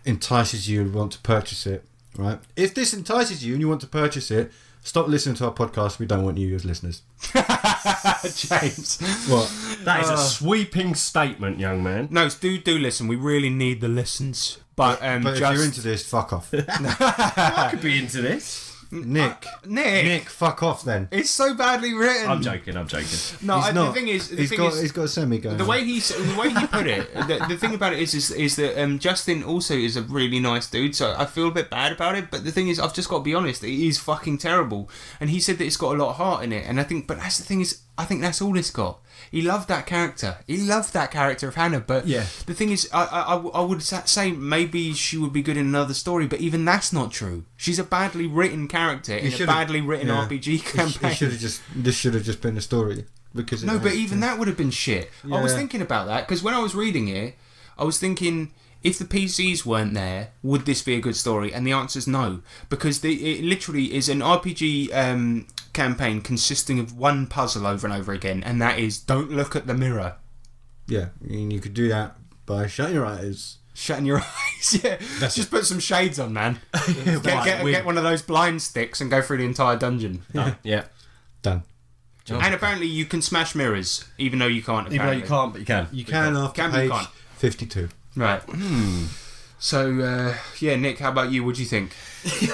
entices you and want to purchase it, right? If this entices you and you want to purchase it, stop listening to our podcast. We don't want you as listeners. James. What? That is a sweeping statement, young man. No, do listen. We really need the listens. But But if just you're into this, fuck off. I could be into this. Nick, fuck off then. It's so badly written. I'm joking. No, He's the not. thing is, He's got a semi going. the way he put it. The thing about it is that Justin also is a really nice dude, so I feel a bit bad about it. But the thing is, I've just got to be honest. It is fucking terrible. And he said that it's got a lot of heart in it, and I think, but that's the thing is, I think that's all it's got. He loved that character. He loved that character of Hannah. But Yeah. the thing is, I would say maybe she would be good in another story, but even that's not true. She's a badly written character in a badly written RPG campaign. This should have just been a story because No, but even that would have been shit. I was Yeah. thinking about that because when I was reading it, I was thinking, if the PCs weren't there, would this be a good story? And the answer is no, because it literally is an RPG campaign consisting of one puzzle over and over again, and that is don't look at the mirror. Yeah, and you could do that by shutting your eyes. Shutting your eyes, yeah. Just put some shades on, man. Get one of those blind sticks and go through the entire dungeon. Yeah. Done. And apparently you can smash mirrors, even though you can't. Even though you can't, but you can. You can after Can, but you page can't. 52. Right. So, yeah, Nick, how about you? What do you think?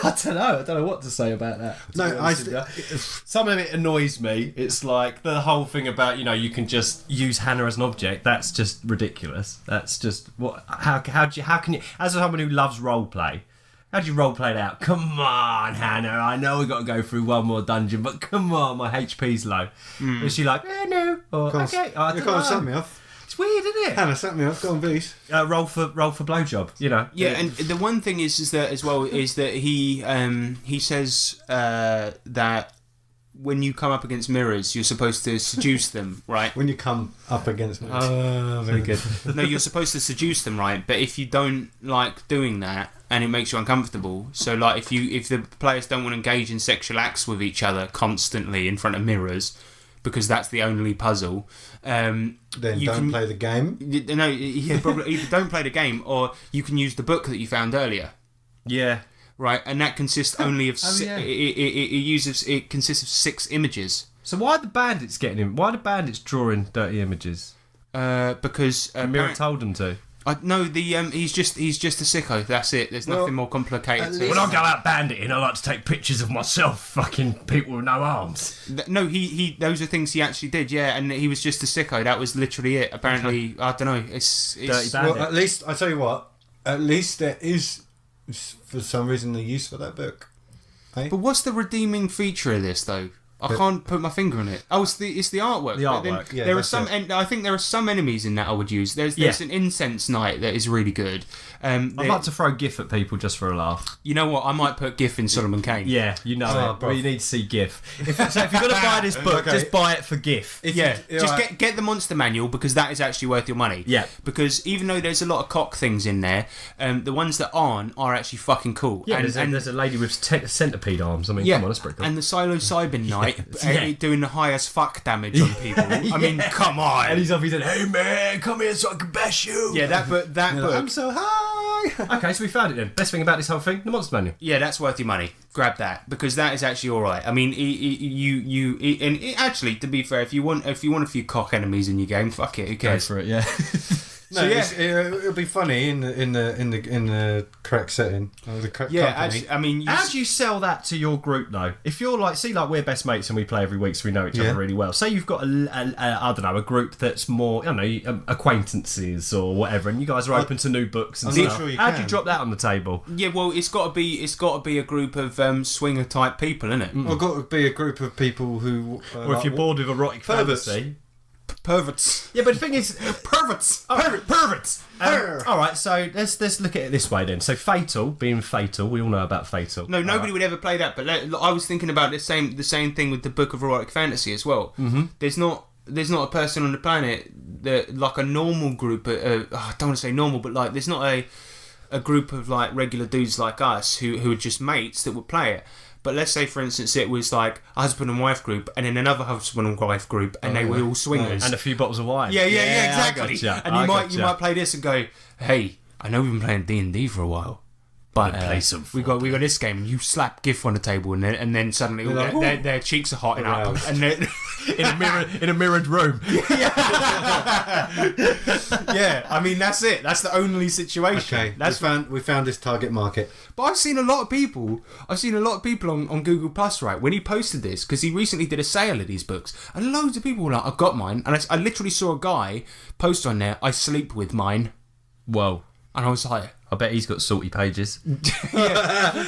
I don't know what to say about that. No, Some of it annoys me. It's like the whole thing about, you can just use Hannah as an object. That's just ridiculous. That's just what. How can you, as someone who loves role play, how do you role play it out? Come on, Hannah. I know we've got to go through one more dungeon, but come on, my HP's low. Is she like, no? Or, okay, I You don't can't set know. me off. It's weird, isn't it? Hannah, set me off. Go on, please. Roll for blowjob. Yeah, and the one thing is that as well is that he says that when you come up against mirrors, you're supposed to seduce them, right? When you come up against me. Very good. No, you're supposed to seduce them, right? But if you don't like doing that and it makes you uncomfortable, so like if the players don't want to engage in sexual acts with each other constantly in front of mirrors, because that's the only puzzle. Then don't play the game. No, yeah, probably either don't play the game, or you can use the book that you found earlier. Yeah. Right, and that consists only of yeah. it consists of 6 images. So why are the bandits getting him? Why are the bandits drawing dirty images? Because Mira told them to. no, he's just a sicko. That's it. There's nothing more complicated. To it. When I go out banditing, I like to take pictures of myself, fucking people with no arms. No, he those are things he actually did. Yeah, and he was just a sicko. That was literally it. Apparently, I don't know. It's Dirty bandit. Well, at least, I tell you what, at least there is, for some reason, the use for that book. But what's the redeeming feature of this, though? I can't put my finger on it. Oh, it's the artwork. The But then artwork, yeah, there are that's some. I think there are some enemies in that I would use. There's an incense knight that is really good. I'd like to throw GIF at people just for a laugh. You know what? I might put GIF in Solomon Kane. Yeah, you know it. bro. Well, you need to see GIF. So if you're going to buy this book, Okay. just buy it for GIF. Yeah, just right. get the monster manual, because that is actually worth your money. Yeah. Because even though there's a lot of cock things in there, the ones that aren't are actually fucking cool. Yeah, and there's a lady with centipede arms. I mean, yeah, come on, that's pretty cool. and the psilocybin knight Yeah. doing the highest fuck damage on people. I mean, come on. And he's up, he said, "Hey man, come here so I can bash you." Yeah, that book. I'm so high. Okay, so we found it then. Best thing about this whole thing, the monster manual. Yeah, that's worth your money. Grab that, because that is actually all right. I mean, actually, to be fair, if you want a few cock enemies in your game, fuck it. Who Go cares? for it, yeah. No, So, yeah. it'll be funny in the correct setting. Or the correct Yeah, company. actually, I mean, How do you sell that to your group though? If you're like, we're best mates and we play every week, so we know each Yeah. other really well. Say you've got I don't know, a group that's more, I don't know, acquaintances or whatever, and you guys are open to new books and I'm not stuff. sure you How do you can. drop that on the table? yeah. Well, it's got to be a group of swinger type people, isn't it? I've got to be a group of people who. Or if you're bored with erotic perverts. fantasy. Perverts. Yeah, but the thing is, Perverts. perverts. All right, so let's look at it this way then. So Fatal, being Fatal, we all know about Fatal. No, nobody would ever play that. But I was thinking about the same thing with the Book of Erotic Fantasy as well. Mm-hmm. There's not a person on the planet that, like a normal group. I don't want to say normal, but like there's not a group of like regular dudes like us who are just mates that would play it. But let's say, for instance, it was like a husband and wife group, and then another husband and wife group, and they were all swingers. And a few bottles of wine. Yeah, exactly. Gotcha. And you might play this and go, "Hey, I know we've been playing D&D for a while, but play some we got this game." And you slap GIF on the table, and then suddenly all their cheeks are hotting up, Aroused. and in a mirrored room. Yeah, I mean that's it. That's the only situation. Okay, That's we found this target market. But I've seen a lot of people on Google Plus, right, when he posted this, because he recently did a sale of these books, and loads of people were like, I've got mine. And I literally saw a guy post on there, I sleep with mine. Whoa. And I was like, I bet he's got salty pages.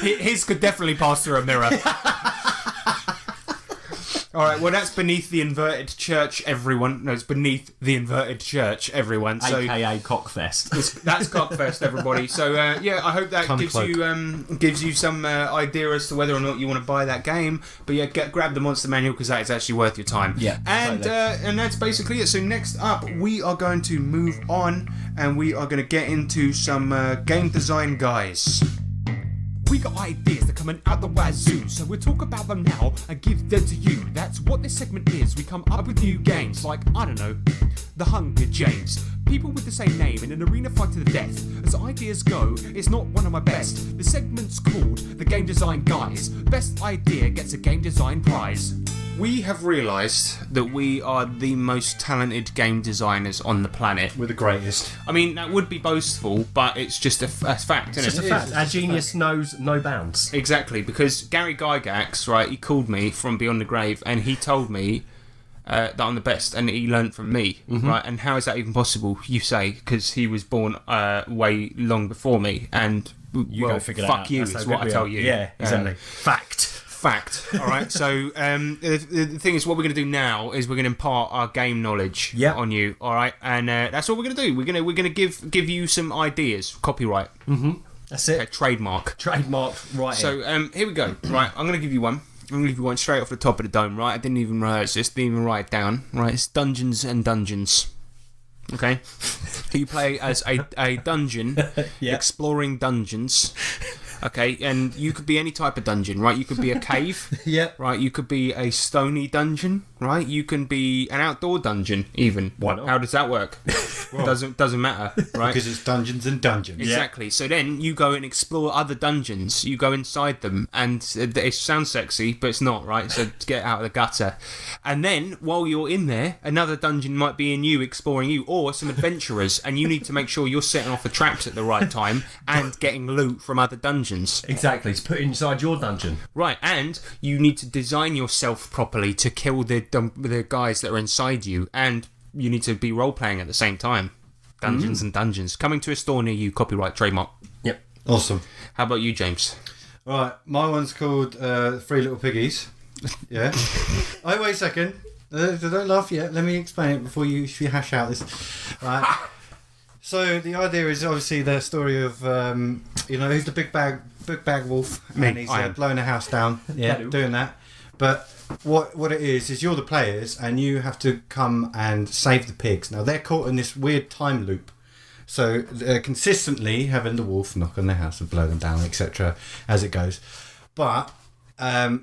his could definitely pass through a mirror. All right, well, that's beneath the inverted church, everyone. No, it's beneath the inverted church, everyone. So AKA Cockfest. that's Cockfest, everybody. So yeah, I hope that gives you some idea as to whether or not you want to buy that game. But yeah, grab the Monster Manual because that is actually worth your time. Yeah, and totally. and that's basically it. So next up, we are going to move on, and we are going to get into some game design guys. We got ideas that coming out the wazoo, so we'll talk about them now and give them to you. That's what this segment is. We come up with new games like, I don't know, The Hunger Games. People with the same name in an arena fight to the death. As ideas go, it's not one of my best. The segment's called The Game Design Guys. Best idea gets a game design prize. We have realised that we are the most talented game designers on the planet. We're the greatest. I mean, that would be boastful, but it's just a fact, isn't it? It's just a fact. Our genius knows no bounds. Exactly, because Gary Gygax, right, he called me from beyond the grave and he told me that I'm the best and he learnt from me, right? And how is that even possible, you say? Because he was born way long before me and, You well, go figure that fuck out. you That's is how what good I we tell are. you. Yeah, exactly. Fact. All right. So the thing is, what we're going to do now is we're going to impart our game knowledge on you. All right, and that's what we're going to do. We're going to give you some ideas. Copyright. That's it. Okay, trademark. Trademarked right So here we go. Right, I'm going to give you one. I'm going to give you one straight off the top of the dome. Right, I didn't even rehearse this. Didn't even write it down. Right, it's Dungeons and Dungeons. Okay, you play as a dungeon, exploring dungeons. Okay, and you could be any type of dungeon, right? You could be a cave, right? You could be a stony dungeon, right? You can be an outdoor dungeon, even. Why not? How does that work? Doesn't matter, right? Because it's Dungeons and Dungeons. Exactly. So then you go and explore other dungeons. You go inside them, and it sounds sexy, but it's not, right? So get out of the gutter. And then while you're in there, another dungeon might be in you, exploring you, or some adventurers, and you need to make sure you're setting off the traps at the right time and getting loot from other dungeons. Exactly, to put inside your dungeon. Right, and you need to design yourself properly to kill the guys that are inside you, and you need to be role-playing at the same time. Dungeons and Dungeons. Coming to a store near you, copyright, trademark. Yep. Awesome. How about you, James? Right, my one's called Three Little Piggies. Yeah. Oh, wait a second. Don't laugh yet. Let me explain it before you hash out this. Right. So the idea is obviously the story of who's the big bag wolf, and he's blowing a house down. Yeah, doing that. But what it is you're the players, and you have to come and save the pigs. Now they're caught in this weird time loop. So they're consistently having the wolf knock on their house and blow them down, etc. as it goes. But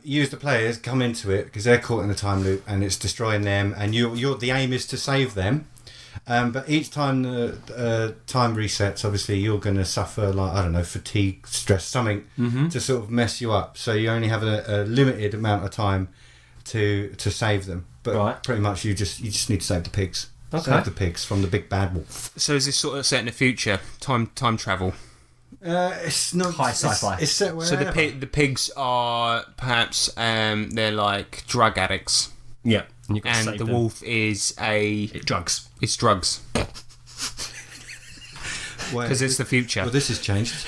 you as the players come into it because they're caught in the time loop and it's destroying them, and the aim is to save them. But each time the time resets, obviously you're going to suffer, like, I don't know, fatigue, stress, something to sort of mess you up. So you only have a limited amount of time to save them. But pretty much you just need to save the pigs. Okay. Save the pigs from the big bad wolf. So is this sort of set in the future? Time travel? It's not high sci-fi. It's set wherever. So the pigs are perhaps they're like drug addicts. Yeah. And, And the wolf is drugs. It's drugs. Because it's the future. Well, this has changed.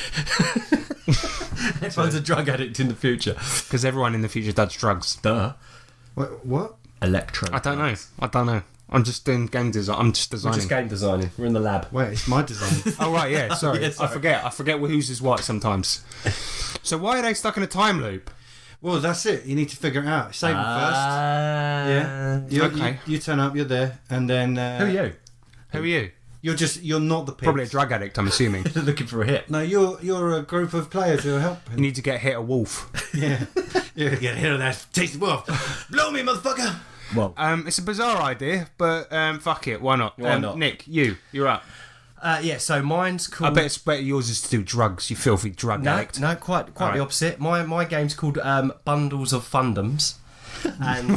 Everyone's a drug addict in the future. Because everyone in the future does drugs. Duh. What? Electro. I don't know. I'm just doing game design. I'm just We're designing. just game designing. We're in the lab. Wait, it's my design. Oh right, yeah. Sorry. Yeah, sorry. I forget whose is what sometimes. So why are they stuck in a time loop? Well, that's it. You need to figure it out. Save them first. Yeah. Okay. You turn up, you're there, and then... Who are you? Who are you? You're not the pigs. Probably a drug addict, I'm assuming. Looking for a hit. No, you're a group of players who are You helping. need to get hit a wolf. Yeah. You get rid of that tasty wolf. Blow me, motherfucker! Well, It's a bizarre idea, but fuck it, why not? Why not? Nick, you're up. so mine's called... I bet it's better yours is to do drugs, you filthy drug addict. No, quite All right. the opposite. My game's called Bundles of Fundums. and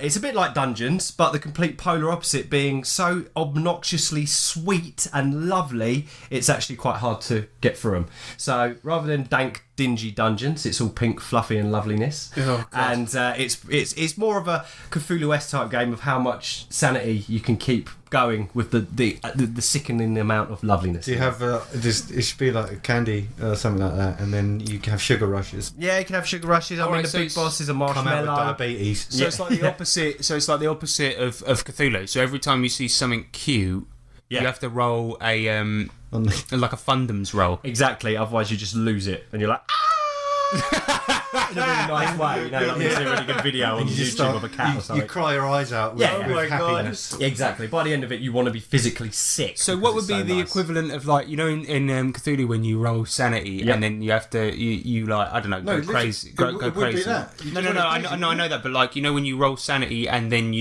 it's a bit like Dungeons, but the complete polar opposite, being so obnoxiously sweet and lovely, it's actually quite hard to get through them. So rather than dank, dingy dungeons, it's all pink, fluffy, and loveliness. Oh, God. And it's more of a Cthulhu-esque type game of how much sanity you can keep going with the sickening amount of loveliness. Do you have it should be like a candy or something like that, and then you can have sugar rushes. Yeah, you can have sugar rushes. I mean, Alright, the so big it's boss is a Come out marshmallow. with diabetes. So it's like the opposite. So it's like the opposite of Cthulhu. So every time you see something cute, Yeah. you have to roll a On the- like a Fundums roll. Exactly. Otherwise, you just lose it, and you're like, in a really nice way. You know, like when you see a really good video on you just YouTube start- of a cat or you something. cry your eyes out with, Yeah. with Oh my happiness. Exactly. By the end of it, you want to be physically sick. So what would because be it's the nice. equivalent of, like, you know, in Cthulhu when you roll sanity Yep. and then you have to you like, I don't know, go literally, crazy, it go would be crazy. that. You No, just no, wanna I know that, but like, you know, when you roll sanity and then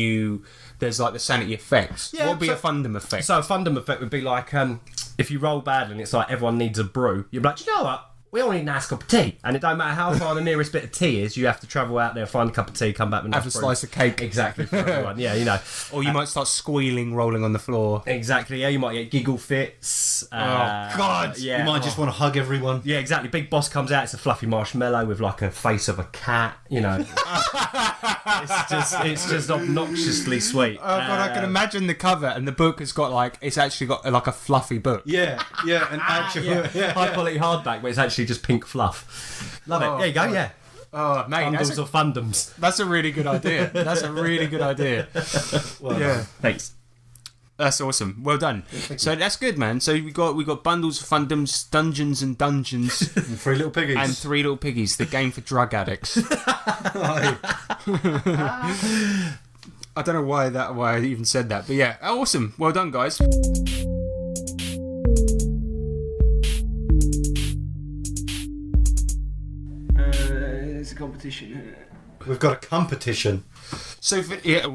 there's like the sanity effects. Yeah, what would be so- a Fundum effect? So a Fundum effect would be like, if you roll badly and it's like everyone needs a brew, you're like, you know what? We all need a nice cup of tea. And it don't matter how far the nearest bit of tea is, you have to travel out there, find a cup of tea, come back with Have nice a brew. slice of cake. Exactly, for everyone. Yeah, you know. Or you might start squealing, rolling on the floor. Exactly, yeah, you might get giggle fits. God, yeah. you might just want to hug everyone. Yeah, exactly. Big boss comes out, it's a fluffy marshmallow with like a face of a cat, you know. it's just obnoxiously sweet. Oh God, I can imagine the cover, and the book has got like, it's actually got like a fluffy book. Yeah, an actual. Yeah, high quality hardback, but it's actually just pink fluff. Love it. There you go, yeah. Oh man, Bundles of Fundums. that's a really good idea. That's a really good idea. Yeah. Thanks. That's awesome. Well done. So that's good, man. So we got bundles of Fundums, Dungeons and Dungeons, And 3 little piggies. and Three Little Piggies, the game for drug addicts. I don't know why I even said that, but yeah, awesome. Well done, guys. It's a competition. We've got a competition. So,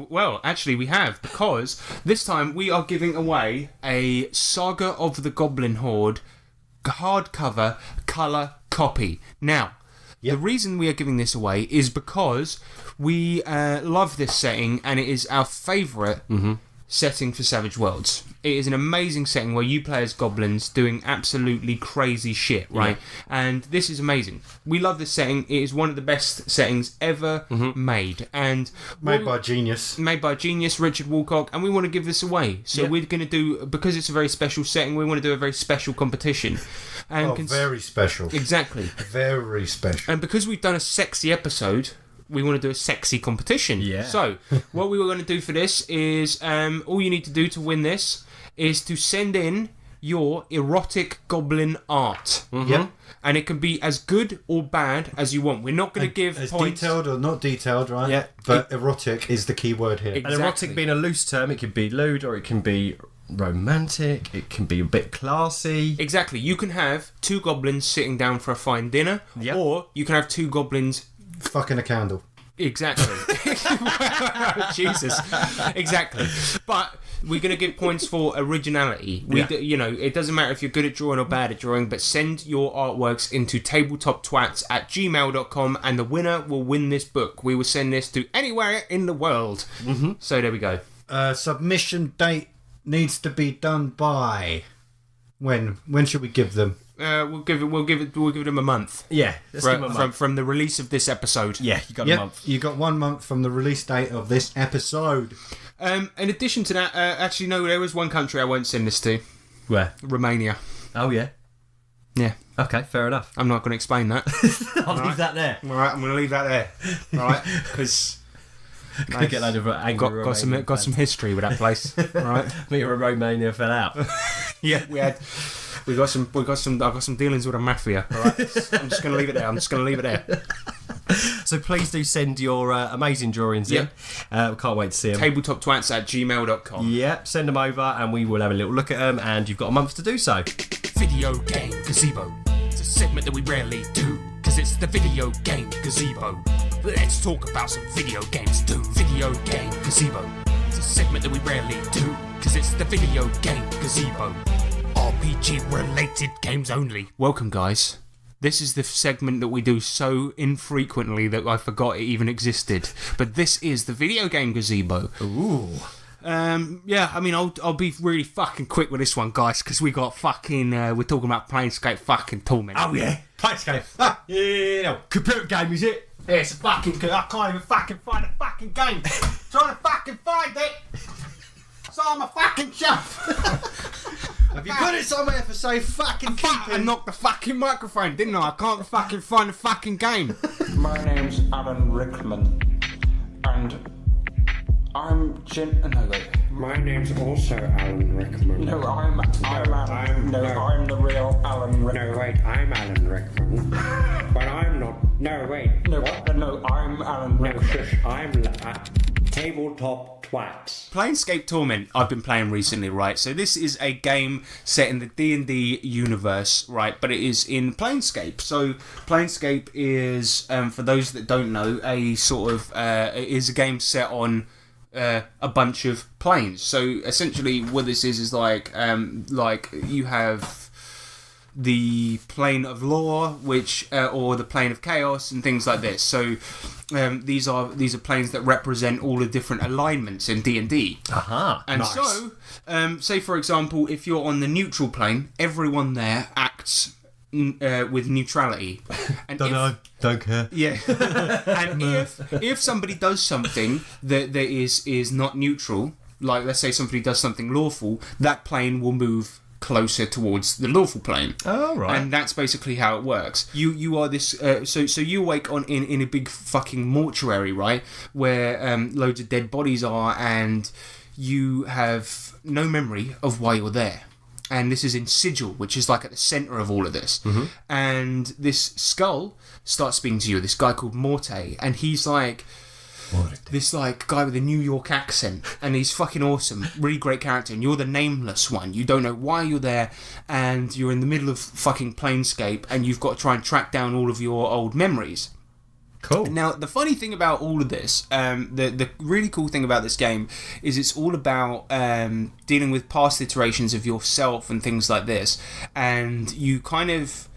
well, actually, we have, because this time we are giving away a Saga of the Goblin Horde hardcover colour copy. Now, the reason we are giving this away is because we love this setting, and it is our favourite setting for Savage Worlds. It is an amazing setting where you play as goblins doing absolutely crazy shit, right? And this is amazing. We love this setting. It is one of the best settings ever made. And Made by Genius. made by genius Richard Woolcock, and we want to give this away. So we're going to do, because it's a very special setting, we want to do a very special competition. And Oh, very special. exactly. Very special. And because we've done a sexy episode, we want to do a sexy competition. Yeah. So what we were going to do for this is, all you need to do to win this is to send in your erotic goblin art. Yep. And it can be as good or bad as you want. We're not going to give As points. detailed or not detailed, right? Yeah. But erotic is the key word here. And Exactly. erotic being a loose term, it could be lewd or it can be romantic, it can be a bit classy. Exactly. You can have 2 goblins sitting down for a fine dinner, Yep. or you can have 2 goblins. Fucking a candle. Exactly. Jesus. Exactly. But we're going to give points for originality. You know, it doesn't matter if you're good at drawing or bad at drawing, but send your artworks into tabletoptwats@gmail.com, and the winner will win this book. We will send this to anywhere in the world. So there we go. Submission date needs to be done by when? When should we give them? We'll give them a month. Yeah, let's give 'em a month. From the release of this episode. Yeah, you got a Yep, month. you got 1 month from the release date of this episode. In addition to that, actually no, there was one country I won't send this to. Where? Romania. Oh, yeah. Yeah, Okay, fair enough. I'm not going to explain that. I'll leave that there. All right, I'm going to leave that there. All right, because Gonna get a load of angry got some history with that place. All right. Me or Romania fell out. Yeah, I got some dealings with the mafia. All right, I'm just going to leave it there. So please do send your amazing drawings in. We can't wait to see them. Tabletoptwats@gmail.com. Yep, send them over and we will have a little look at them, and you've got a month to do so. Video game gazebo. It's a segment that we rarely do, cause it's the video game gazebo. Let's talk about some video games too. Video game gazebo. It's a segment that we rarely do, cause it's the video game gazebo. RPG related games only. Welcome, guys. This is the segment that we do so infrequently that I forgot it even existed. But this is the video game gazebo. Ooh. Yeah, I mean, I'll be really fucking quick with this one, guys, because we got fucking, we're talking about Planescape fucking Torment. Oh, yeah. Planescape. Ah, yeah. Computer game, is it? Yeah, it's a fucking, I can't even fucking find a fucking game. Trying to fucking find it. It's on my fucking shelf. Have you put it somewhere for safe fucking I knocked the fucking microphone, didn't I? I can't fucking find the fucking game. My name's Alan Rickman, and I'm No, wait. My name's also Alan Rickman. No, I'm the real Alan Rickman. No, wait, I'm Alan Rickman. But I'm not. No, wait. No, I'm Alan No, Rickman. shush, I'm Tabletop Twats. Planescape Torment I've been playing recently, right? So this is a game set in the D&D universe, right? But it is in Planescape. So Planescape is, for those that don't know, a sort of is a game set on a bunch of planes. So essentially, what this is like you have the plane of law, which or the plane of chaos, and things like this. So these are planes that represent all the different alignments in D&D. Aha. And Nice. so, say for example, if you're on the neutral plane, everyone there acts with neutrality. And Don't care. yeah. And if somebody does something that is not neutral, like let's say somebody does something lawful, that plane will move closer towards the lawful plane. Oh, right. And that's basically how it works. You are this so you wake on in a big fucking mortuary, right, where loads of dead bodies are, and you have no memory of why you're there. And this is in Sigil, which is like at the centre of all of this. Mm-hmm. And this skull starts speaking to you, this guy called Morte, and he's like this like guy with a New York accent, and he's fucking awesome, really great character, and you're the nameless one. You don't know why you're there, and you're in the middle of fucking Planescape, and you've got to try and track down all of your old memories. Cool. Now, the funny thing about all of this, the really cool thing about this game is it's all about dealing with past iterations of yourself and things like this, and you kind of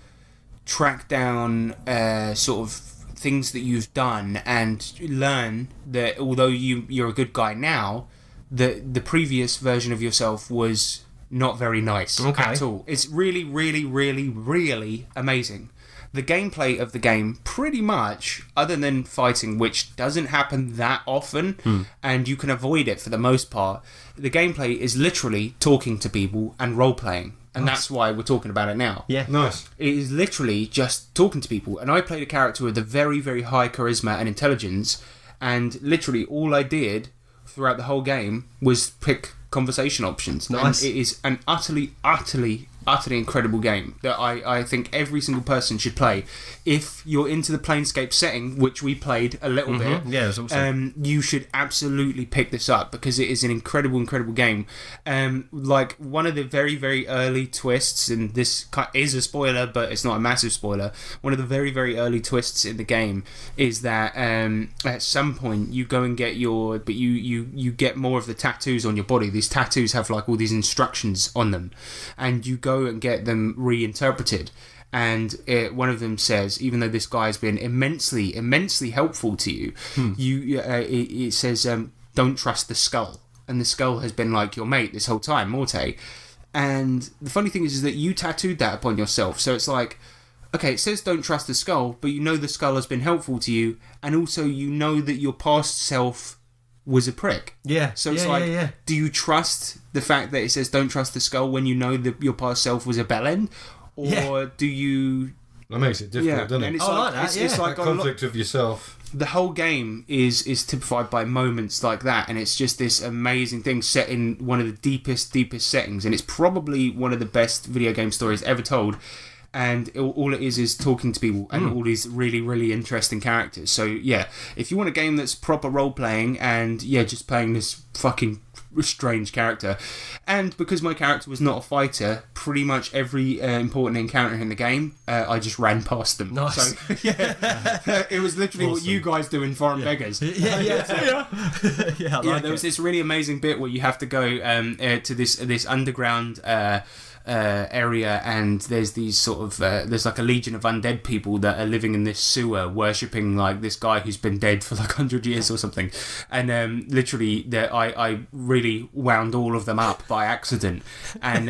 track down sort of things that you've done and learn that although you're a good guy now, the previous version of yourself was not very nice at all. It's really, really, really, really amazing. The gameplay of the game, pretty much, other than fighting, which doesn't happen that often, and you can avoid it for the most part, the gameplay is literally talking to people and role-playing. And that's why we're talking about it now. Yeah. Nice. It is literally just talking to people. And I played a character with a very, very high charisma and intelligence, and literally all I did throughout the whole game was pick conversation options. Nice. And it is an utterly, utterly, utterly incredible game that I think every single person should play. If you're into the Planescape setting, which we played a little bit, Yeah, it was awesome. you should absolutely pick this up because it is an incredible, incredible game. Like one of the very, very early twists, and this is a spoiler, but it's not a massive spoiler. One of the very, very early twists in the game is that at some point you go and get you get more of the tattoos on your body. These tattoos have like all these instructions on them, and you go and get them reinterpreted. And one of them says, even though this guy has been immensely, immensely helpful to you, it says, don't trust the skull. And the skull has been like your mate this whole time, Morte. And the funny thing is that you tattooed that upon yourself. So it's like, okay, it says don't trust the skull, but you know the skull has been helpful to you. And also you know that your past self was a prick. Yeah. So it's do you trust the fact that it says don't trust the skull when you know that your past self was a bellend? Or do you... That makes it difficult, doesn't it? And it's I like that, it's like that conflict of yourself. the whole game is typified by moments like that, and it's just this amazing thing set in one of the deepest settings, and it's probably one of the best video game stories ever told. And all it is talking to people and all these really, really interesting characters. So yeah, if you want a game that's proper role playing and just playing this fucking strange character, and because my character was not a fighter, pretty much every important encounter in the game, I just ran past them. Nice. So it was literally what you guys do in Foreign Beggars. Yeah, There was this really amazing bit where you have to go to this underground area, and there's these sort of there's like a legion of undead people that are living in this sewer, worshipping like this guy who's been dead for like 100 years or something. And literally, I really wound all of them up by accident. And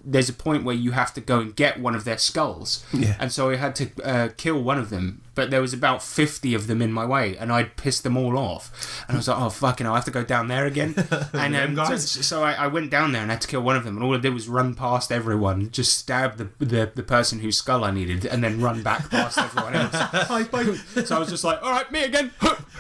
there's a point where you have to go and get one of their skulls. Yeah. And so I had to kill one of them. But there was about 50 of them in my way, and I'd pissed them all off. And I was like, oh, fucking hell, I have to go down there again. And so I went down there and had to kill one of them, and all I did was run past everyone, just stab the person whose skull I needed, and then run back past everyone else. So I was just like, all right, me again.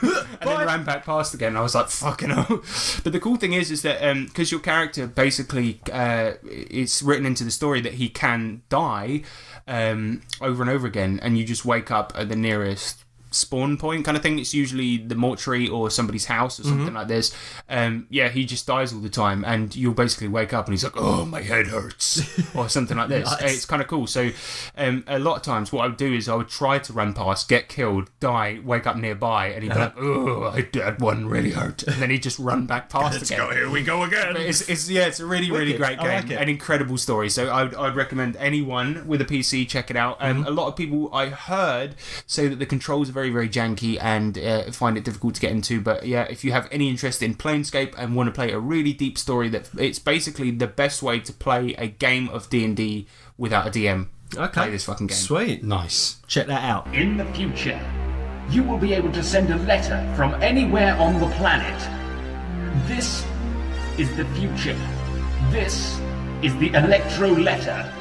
And then ran back past again. I was like, fucking hell. But the cool thing is that because your character basically, it's written into the story that he can die over and over again, and you just wake up at the nearest spawn point kind of thing. It's usually the mortuary or somebody's house or something like this. He just dies all the time, and you'll basically wake up and he's like, oh, my head hurts, or something like this. Nice. It's kind of cool. So a lot of times what I would do is I would try to run past, get killed, die, wake up nearby, and he'd be like, oh, that one really hurt, and then he'd just run back past again. Here we go again. But it's a really great game. like it. An incredible story. So I'd recommend anyone with a PC check it out. A lot of people I heard say that the controls are very janky and find it difficult to get into. But yeah, if you have any interest in Planescape and want to play a really deep story, that it's basically the best way to play a game of D&D without a DM. Play this fucking game. Sweet. Nice. Check that out. In the future, you will be able to send a letter from anywhere on the planet. This is the future. This is the Electro Letter.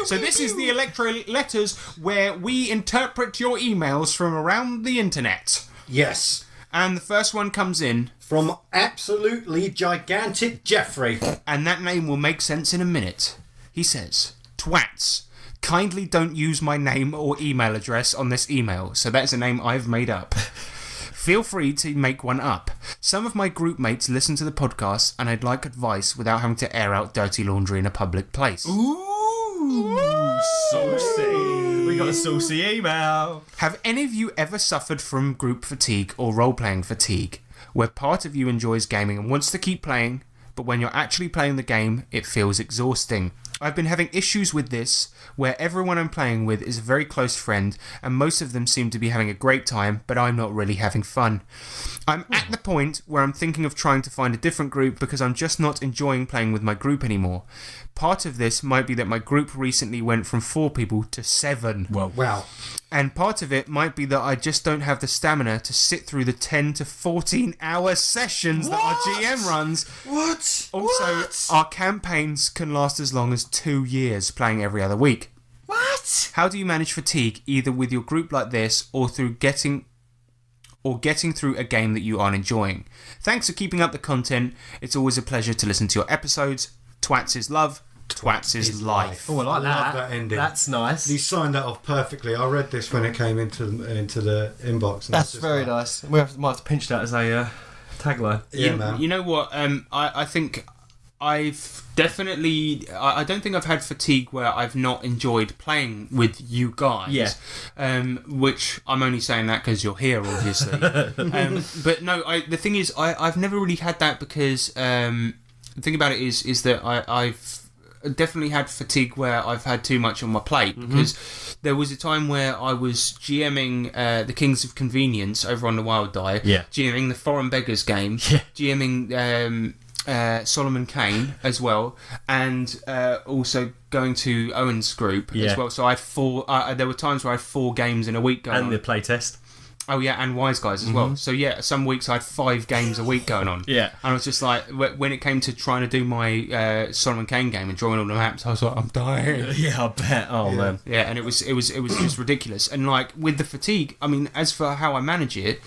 So this is the Electro Letters, where we interpret your emails from around the internet. Yes. And the first one comes in, From absolutely gigantic Jeffrey. and that name will make sense in a minute. He says, twats, kindly don't use my name or email address on this email. So that's a name I've made up. Feel free to make one up. Some of my group mates listen to the podcast, and I'd like advice without having to air out dirty laundry in a public place. Ooh, saucy. We got a saucy email. Have any of you ever suffered from group fatigue or role-playing fatigue, where part of you enjoys gaming and wants to keep playing, but when you're actually playing the game, it feels exhausting? I've been having issues with this, where everyone I'm playing with is a very close friend, and most of them seem to be having a great time, but I'm not really having fun. I'm at the point where I'm thinking of trying to find a different group because I'm just not enjoying playing with my group anymore. Part of this might be that my group recently went from 4 people to 7. Wow. And part of it might be that I just don't have the stamina to sit through the 10 to 14 hour sessions that our GM runs. What? Also, our campaigns can last as long as 2 years, playing every other week. What? How do you manage fatigue, either with your group like this or through getting through a game that you aren't enjoying? Thanks for keeping up the content. It's always a pleasure to listen to your episodes. Twats is love. Twats is life. Oh, I like Love that ending. That's nice. You signed that off perfectly. I read this when it came into the inbox. And That's it's just very like, nice. We might have to pinch that as a tagline. Yeah, man. You know what? I think I've definitely... I don't think I've had fatigue where I've not enjoyed playing with you guys. Yeah. Which I'm only saying that because you're here, obviously. But no, the thing is, I've never really had that because... the thing about it is that I've definitely had fatigue where I've had too much on my plate, because there was a time where I was GMing the Kings of Convenience over on the Wild Die, GMing the Foreign Beggars game, GMing Solomon Kane as well, and also going to Owen's group as well. So I had 4. There were times where I had 4 games in a week going on. And the playtest. Oh yeah, and Wise Guys as well. So yeah, some weeks I had 5 games a week going on. Yeah. And I was just like, when it came to trying to do my Solomon Kane game and drawing all the maps, I was like, I'm dying. Yeah, I bet. Oh man. Yeah, and it was just ridiculous. And like with the fatigue, I mean, as for how I manage it,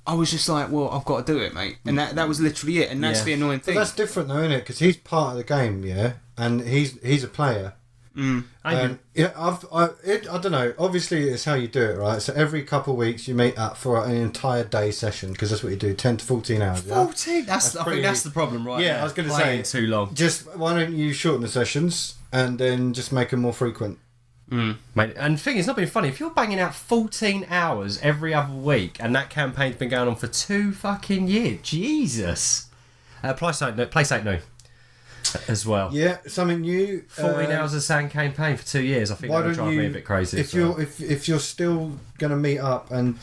I was just like, well, I've got to do it, mate. And that was literally it. And that's the annoying But thing. that's different though, isn't it? Because he's part of the game, yeah, and he's a player. I don't know. Obviously, it's how you do it, right? So every couple of weeks, you meet up for an entire day session, because that's what you do, 10 to 14 hours. Yeah? 14. I think that's the problem, right? Yeah, there. I was going to Playing say too long. Just why don't you shorten the sessions and then just make them more frequent? Mate, and the thing is, not being funny, if you're banging out 14 hours every other week and that campaign's been going on for 2 fucking years, Jesus. PlayStation, no. as well. Yeah, something new. 14 hours of sand campaign for 2 years. I think Why that would don't drive you? me a bit crazy. If you're still going to meet up and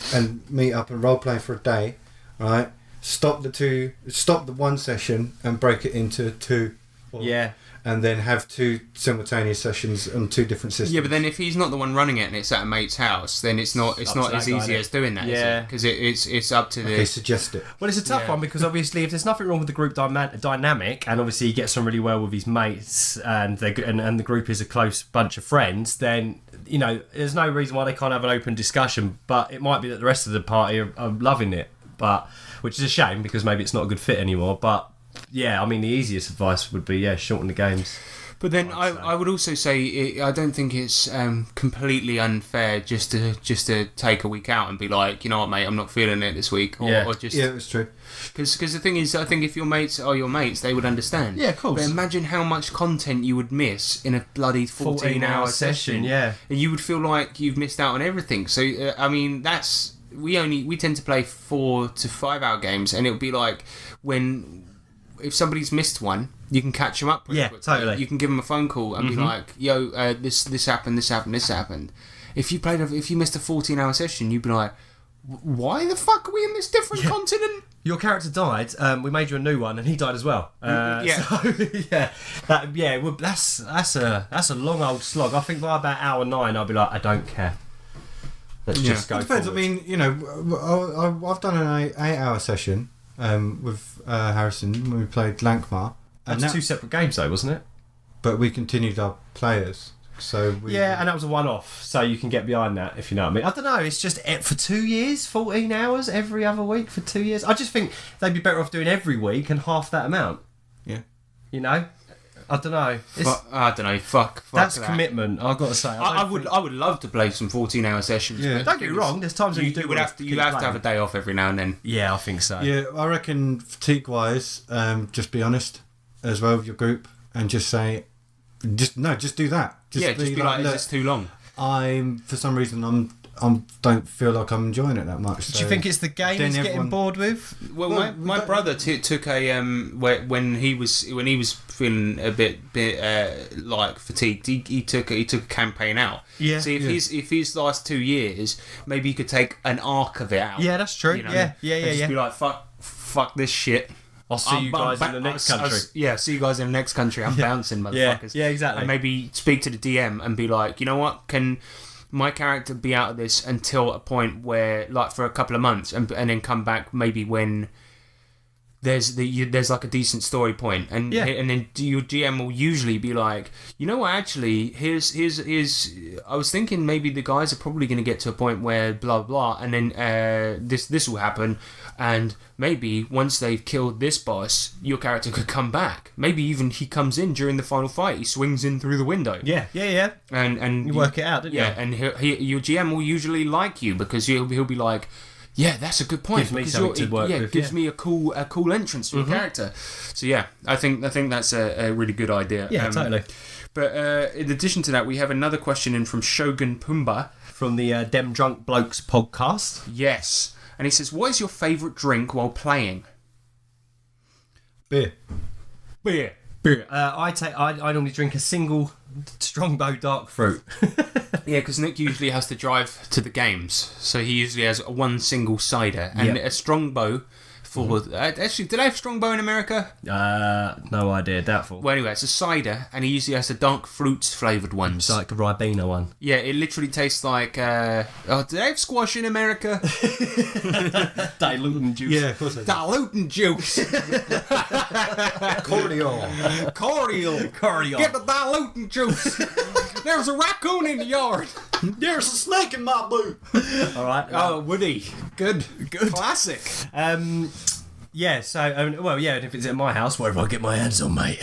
role play for a day, right? Stop the one session and break it into two. Yeah. And then have 2 simultaneous sessions on 2 different systems. Yeah, but then if he's not the one running it and it's at a mate's house, then it's not Up to as that guy, easy innit? as doing that, Yeah. because it's up to Okay, the. suggest it. Well, it's a tough Yeah. one because obviously if there's nothing wrong with the group dynamic and obviously he gets on really well with his mates and the group is a close bunch of friends, then, you know, there's no reason why they can't have an open discussion, but it might be that the rest of the party are loving it, but which is a shame because maybe it's not a good fit anymore, but yeah, I mean the easiest advice would be shorten the games. But then I would also say I don't think it's completely unfair just to take a week out and be like, you know what, mate, I'm not feeling it this week, or just Yeah, it's true. because the thing is, I think if your mates are your mates, they would understand. Yeah, of course. But imagine how much content you would miss in a bloody 14-hour session. Yeah. And you would feel like you've missed out on everything. So I mean, we tend to play 4 to 5 hour games, and it would be like if somebody's missed one, you can catch them up. Yeah, quickly. totally. You can give them a phone call and be like, "Yo, this happened, this happened, this happened." If you missed a 14-hour session, you'd be like, "Why the fuck are we in this different continent?" Your character died. We made you a new one, and he died as well. Yeah. So, that's a long old slog. I think by about hour 9, I'll be like, I don't care. Let's just go. It depends. Forward. I mean, you know, I've done an 8-hour session with Harrison when we played Lankmar. That was 2 separate games, though, wasn't it? But we continued our players. So Yeah, and that was a one-off, so you can get behind that if you know what I mean. I don't know. It's just for 2 years, 14 hours every other week for 2 years. I just think they'd be better off doing every week and half that amount. Yeah. You know, I don't know. I don't know. Fuck That's that. commitment. I've got to say. I would love to play some 14-hour sessions. Yeah. but Don't get me wrong. There's times when you would have to have a day off every now and then. Yeah, I think so. Yeah, I reckon fatigue-wise, just be honest as well with your group and just say, just do that. Just be like, is look, this too long? for some reason, I'm don't feel like I'm enjoying it that much. Do you think it's the game he's getting bored with? Well, my brother took a when he was feeling a bit like fatigued. He took a campaign out. Yeah. See if his last 2 years, maybe he could take an arc of it out. Yeah, that's true. You know, Yeah. and just be like, fuck this shit. I'll see you guys in the next country. See you guys in the next country. I'm bouncing, motherfuckers. Yeah, exactly. And maybe speak to the DM and be like, you know what? Can my character be out of this until a point where, like, for a couple of months, and then come back maybe when there's like a decent story point, and then your GM will usually be like, you know what? Actually, here's. I was thinking maybe the guys are probably going to get to a point where blah blah, and then this will happen. And maybe once they've killed this boss, your character could come back. Maybe even he comes in during the final fight. He swings in through the window. Yeah. And You work it out, don't you? Yeah, and your GM will usually like you because he'll be like, yeah, that's a good point. Gives me because something to work with, gives yeah. me a cool entrance to your character. So yeah, I think that's a really good idea. Yeah, totally. But in addition to that, we have another question in from Shogun Pumba. From the Dem Drunk Blokes podcast. Yes. And he says, what is your favourite drink while playing? beer? Beer. I normally drink a single Strongbow dark fruit. Yeah, because Nick usually has to drive to the games, so he usually has one single cider and a Strongbow. Actually, did I have Strongbow in America? No idea, doubtful. Well, anyway, it's a cider, and he usually has the dark fruits flavoured ones. It's like a Ribena one. Yeah, it literally tastes like. Did they have squash in America? Diluting juice. Yeah, of course. Diluting juice. Cordial. Get the diluting juice. There's a raccoon in the yard. There's a snake in my boot. All right. Oh, Woody. Good. Classic. Yeah. So, if it's at my house, wherever I get my hands on, mate.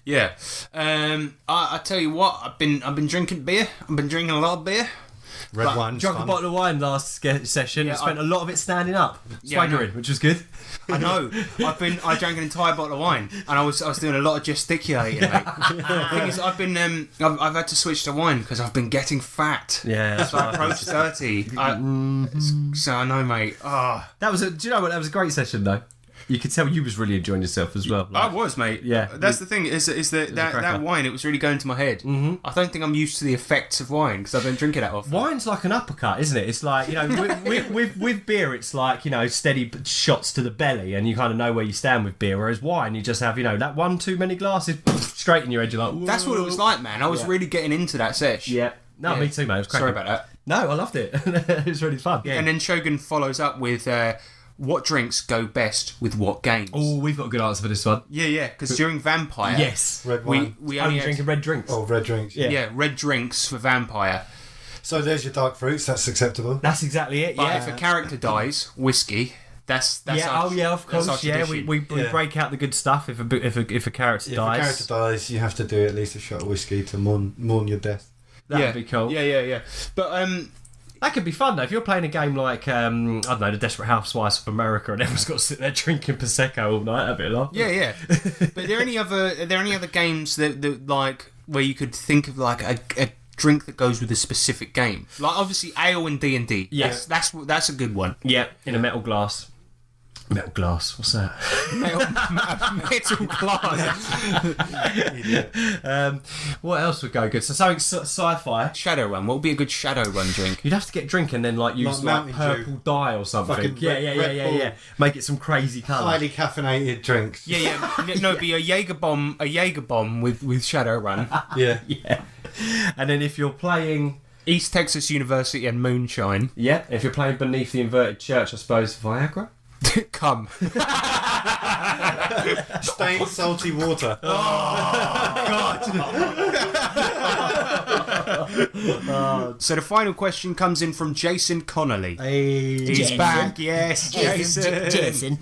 Yeah. I tell you what, I've been drinking beer. I've been drinking a lot of beer. Red wine. Drunk a bottle of wine last session. Yeah, and spent a lot of it standing up, Yeah, I know. swaggering, which was good. I know. I drank an entire bottle of wine, and I was doing a lot of gesticulating. Mate. The thing is, I've had to switch to wine because I've been getting fat. Yeah. So I approached 30. So I know, mate. Do you know what? That was a great session, though. You could tell you was really enjoying yourself as well. I was, mate. Yeah. That's the thing. Is that cracker. wine? It was really going to my head. Mm-hmm. I don't think I'm used to the effects of wine because I don't drink it that often. Wine's like an uppercut, isn't it? It's like, with beer, it's like, steady shots to the belly, and you kind of know where you stand with beer. Whereas wine, you just have, that one too many glasses straight in your head. You're like, whoa. That's what it was like, man. I was really getting into that sesh. Yeah. No, me too, mate. It was cracking. Sorry about that. No, I loved it. It was really fun. Yeah. And then Shogun follows up with what drinks go best with what games. Oh, we've got a good answer for this one. Yeah, because during Vampire, Yes. Red wine. we Only only drinking red drinks. Oh, red drinks. yeah, red drinks for Vampire. So there's your dark fruits. That's acceptable. That's exactly it. But Yeah. if a character dies, whiskey. That's Yeah. our, Oh, yeah. Of that's our course. Yeah. tradition. We Yeah. break out the good stuff if a character If dies. a character dies, you have to do at least a shot of whiskey to mourn your death. That'd be cool. Yeah. But That could be fun though. If you're playing a game like I don't know, the Desperate Housewives of America, and everyone's got to sit there drinking prosecco all night, that'd be a lot. yeah. But are there any other games that like where you could think of like a drink that goes with a specific game? Like obviously ale and D&D. Yes. That's a good one. Yeah, in a metal glass. Metal glass. What's that? Metal glass. What else would go good? So something sci-fi. Shadowrun. What would be a good Shadowrun drink? You'd have to get drink and then like use Like like Mountain purple dye or something. Fucking Yeah. Red Bull. Make it some crazy colour. Highly caffeinated drinks. Yeah. No, it'd be a Jaeger bomb with Shadowrun. Yeah. Yeah. And then if you're playing, East Texas University and Moonshine. if you're playing Beneath the Inverted Church, I suppose Viagra. Come. Stained salty water. So the final question comes in from Jason Connolly. He's back, yes, Jason.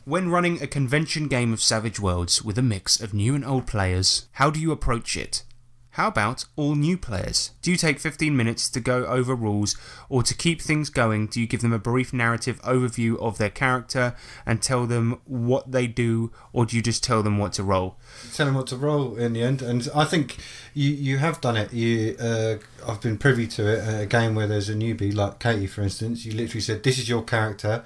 When running a convention game of Savage Worlds with a mix of new and old players, how do you approach it? How about all new players? Do you take 15 minutes to go over rules, or to keep things going, do you give them a brief narrative overview of their character and tell them what they do, or do you just tell them what to roll? Tell them what to roll in the end, and I think you have done it. I've been privy to it. A game where there's a newbie, like Katie, for instance. You literally said, "This is your character.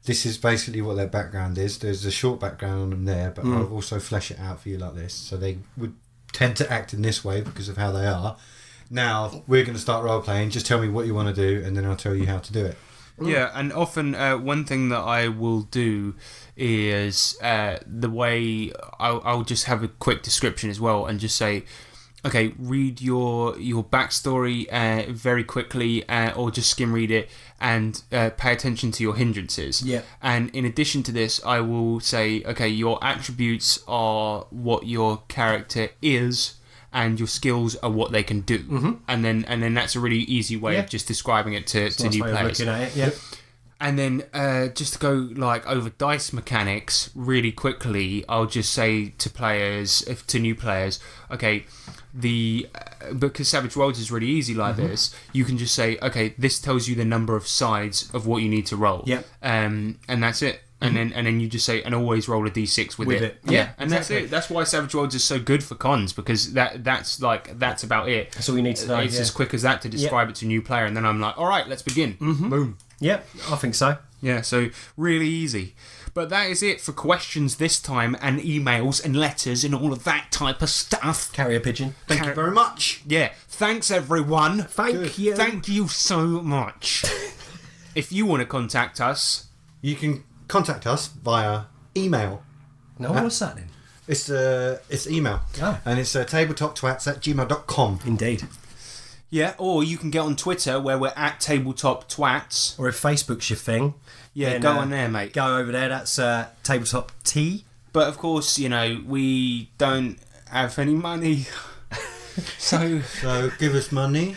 This is basically what their background is. There's a short background on them there, but I'll also flesh it out for you like this." So they would tend to act in this way because of how they are. Now we're going to start role playing. Just tell me what you want to do, and then I'll tell you how to do it. Yeah, and often one thing that I will do is the way I'll just have a quick description as well, and just say, okay, read your backstory very quickly, or just skim read it, and pay attention to your hindrances. Yeah. And in addition to this, I will say, okay, your attributes are what your character is, and your skills are what they can do. Mm-hmm. And then that's a really easy way of just describing it to new players. Looking at it, yeah. And then just to go like over dice mechanics really quickly, I'll just say to new players, okay, because Savage Worlds is really easy like this, you can just say, okay, this tells you the number of sides of what you need to roll. Yep. And that's it. And then you just say, and always roll a d6 with it. Yeah, and that's it. That's why Savage Worlds is so good for cons, because that's about it. That's all you need to know. It's as quick as that to describe it to a new player, and then I'm like, all right, let's begin. Boom. Yeah, I think so. Yeah, so really easy. But that is it for questions this time, and emails and letters and all of that type of stuff. Carrier pigeon. Thank you very much. Yeah, thanks everyone. Thank you. Thank you so much. If you want to contact us, You can contact us via email. No, what's that then? It's email. Oh. And it's tabletoptwats@gmail.com. Indeed. yeah, or you can get on Twitter where we're at Tabletop Twats. Or if Facebook's your thing, Yeah, then, go on there, mate. go over there. That's Tabletop T. But of course, we don't have any money. So give us money.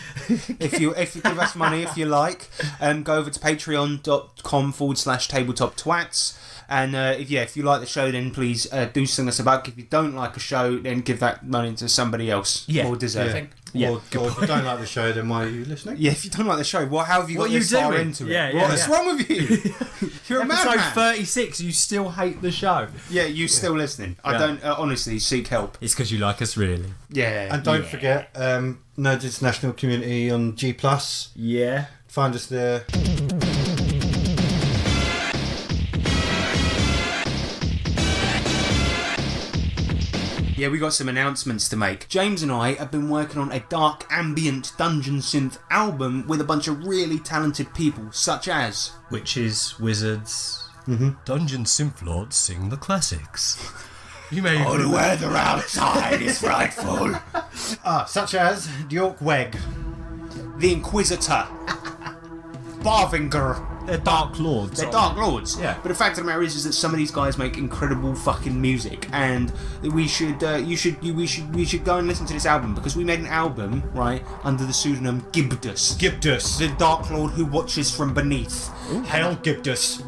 if you give us money, if you like, go over to patreon.com/tabletop twats. And if you like the show, then please do sing us a buck. If you don't like a show, then give that money to somebody else more deserving. Yeah. Or if you don't like the show, then why are you listening? Yeah, if you don't like the show, how have you got this far into it? Yeah, What's wrong with you? You're a Episode madman. 36, you still hate the show. Yeah, you still listening. I don't honestly seek help. It's because you like us, really. Yeah. And don't forget, Nerds International Community on G+. Yeah. Find us there. Yeah, we got some announcements to make. James and I have been working on a dark ambient dungeon synth album with a bunch of really talented people, such as Witches, wizards, dungeon synth lords sing the classics. You may the weather outside is frightful. Such as York Weg. The Inquisitor. Barvinger. They're dark lords. They're Dark Lords. Yeah. But the fact of the matter is that some of these guys make incredible fucking music, and we should go and listen to this album, because we made an album, right, under the pseudonym Gibdus. Gibdus. The Dark Lord who watches from beneath. Hail Gibdus.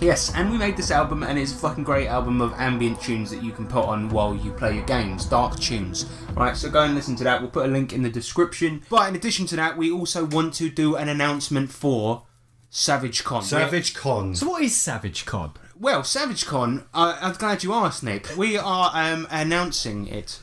Yes, and we made this album, and it's a fucking great album of ambient tunes that you can put on while you play your games, dark tunes. Right, so go and listen to that. We'll put a link in the description. But in addition to that, we also want to do an announcement for Savage Con. Savage Con. So what is Savage Con? Well, Savage Con, I'm glad you asked, Nick. We are announcing it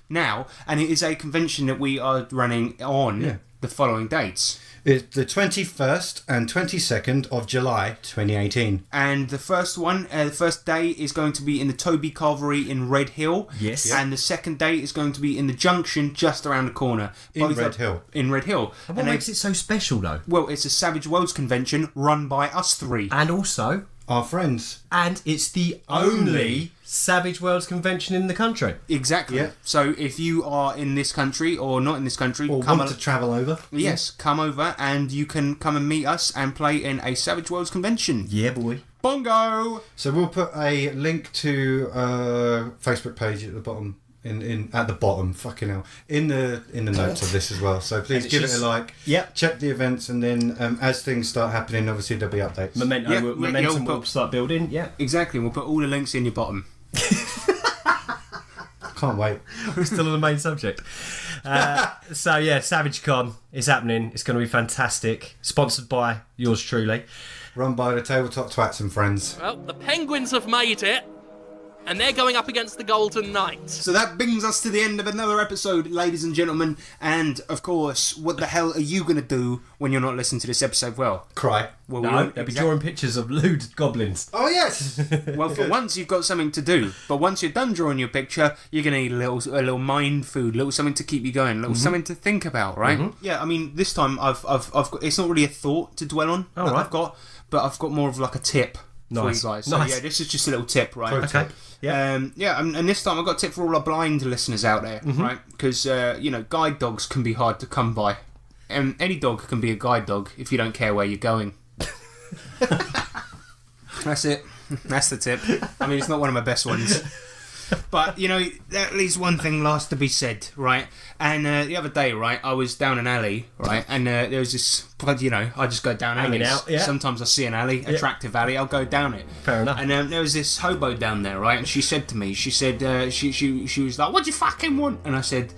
now, and it is a convention that we are running on the following dates. It's the 21st and 22nd of July 2018. And the first one, the first day is going to be in the Toby Carvery in Red Hill. Yes. And the second day is going to be in the Junction just around the corner. In Red Hill. In Red Hill. And what makes it so special, though? Well, it's a Savage Worlds convention run by us three. And also... Our friends. And it's the only Savage Worlds convention in the country. Exactly. Yeah. So if you are in this country or not in this country, Or come want to travel over. Yes, come over and you can come and meet us and play in a Savage Worlds convention. Yeah, boy. Bongo! So we'll put a link to Facebook page at the bottom. At the bottom, fucking hell, in the notes of this as well. So please give it a like. Yep. Check the events, and then as things start happening, obviously there'll be updates. Momentum will start building. Yeah, exactly. We'll put all the links in your bottom. Can't wait. We're still on the main subject. So yeah, Savage Con is happening. It's going to be fantastic. Sponsored by yours truly. Run by the Tabletop Twats and friends. Well, the Penguins have made it, and they're going up against the Golden Knights. So that brings us to the end of another episode, ladies and gentlemen. And, of course, what the hell are you going to do when you're not listening to this episode? Well, cry. Well, no, they'll be drawing pictures of lewd goblins. Oh, yes! Well, for once, you've got something to do. But once you're done drawing your picture, you're going to need a little mind food, a little something to keep you going, a little something to think about, right? Yeah, I mean, this time I've got... It's not really a thought to dwell on that I've got, but I've got more of like a tip. Nice. For you guys. So, yeah, this is just a little tip, right? Okay. Yeah. And this time I've got a tip for all our blind listeners out there, right? Because, guide dogs can be hard to come by. And any dog can be a guide dog if you don't care where you're going. That's it. That's the tip. I mean, it's not one of my best ones. But, at least one thing last to be said, right? And the other day, right, I was down an alley, right? And there was this, I just go down Hanging alleys. out, yeah. Sometimes I see an alley, attractive alley, I'll go down it. Fair enough. And there was this hobo down there, right? And she said to me, she was like, "What do you fucking want?" And I said,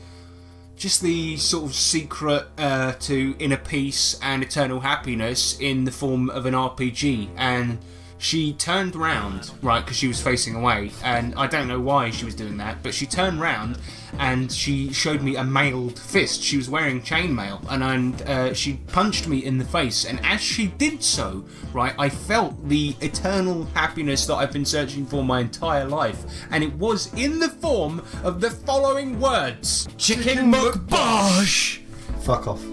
"Just the sort of secret to inner peace and eternal happiness in the form of an RPG." And she turned round, right, because she was facing away, and I don't know why she was doing that, but she turned round and she showed me a mailed fist. She was wearing chainmail, and she punched me in the face, and as she did so, right, I felt the eternal happiness that I've been searching for my entire life, and it was in the form of the following words: Chicken McBosh! Fuck off.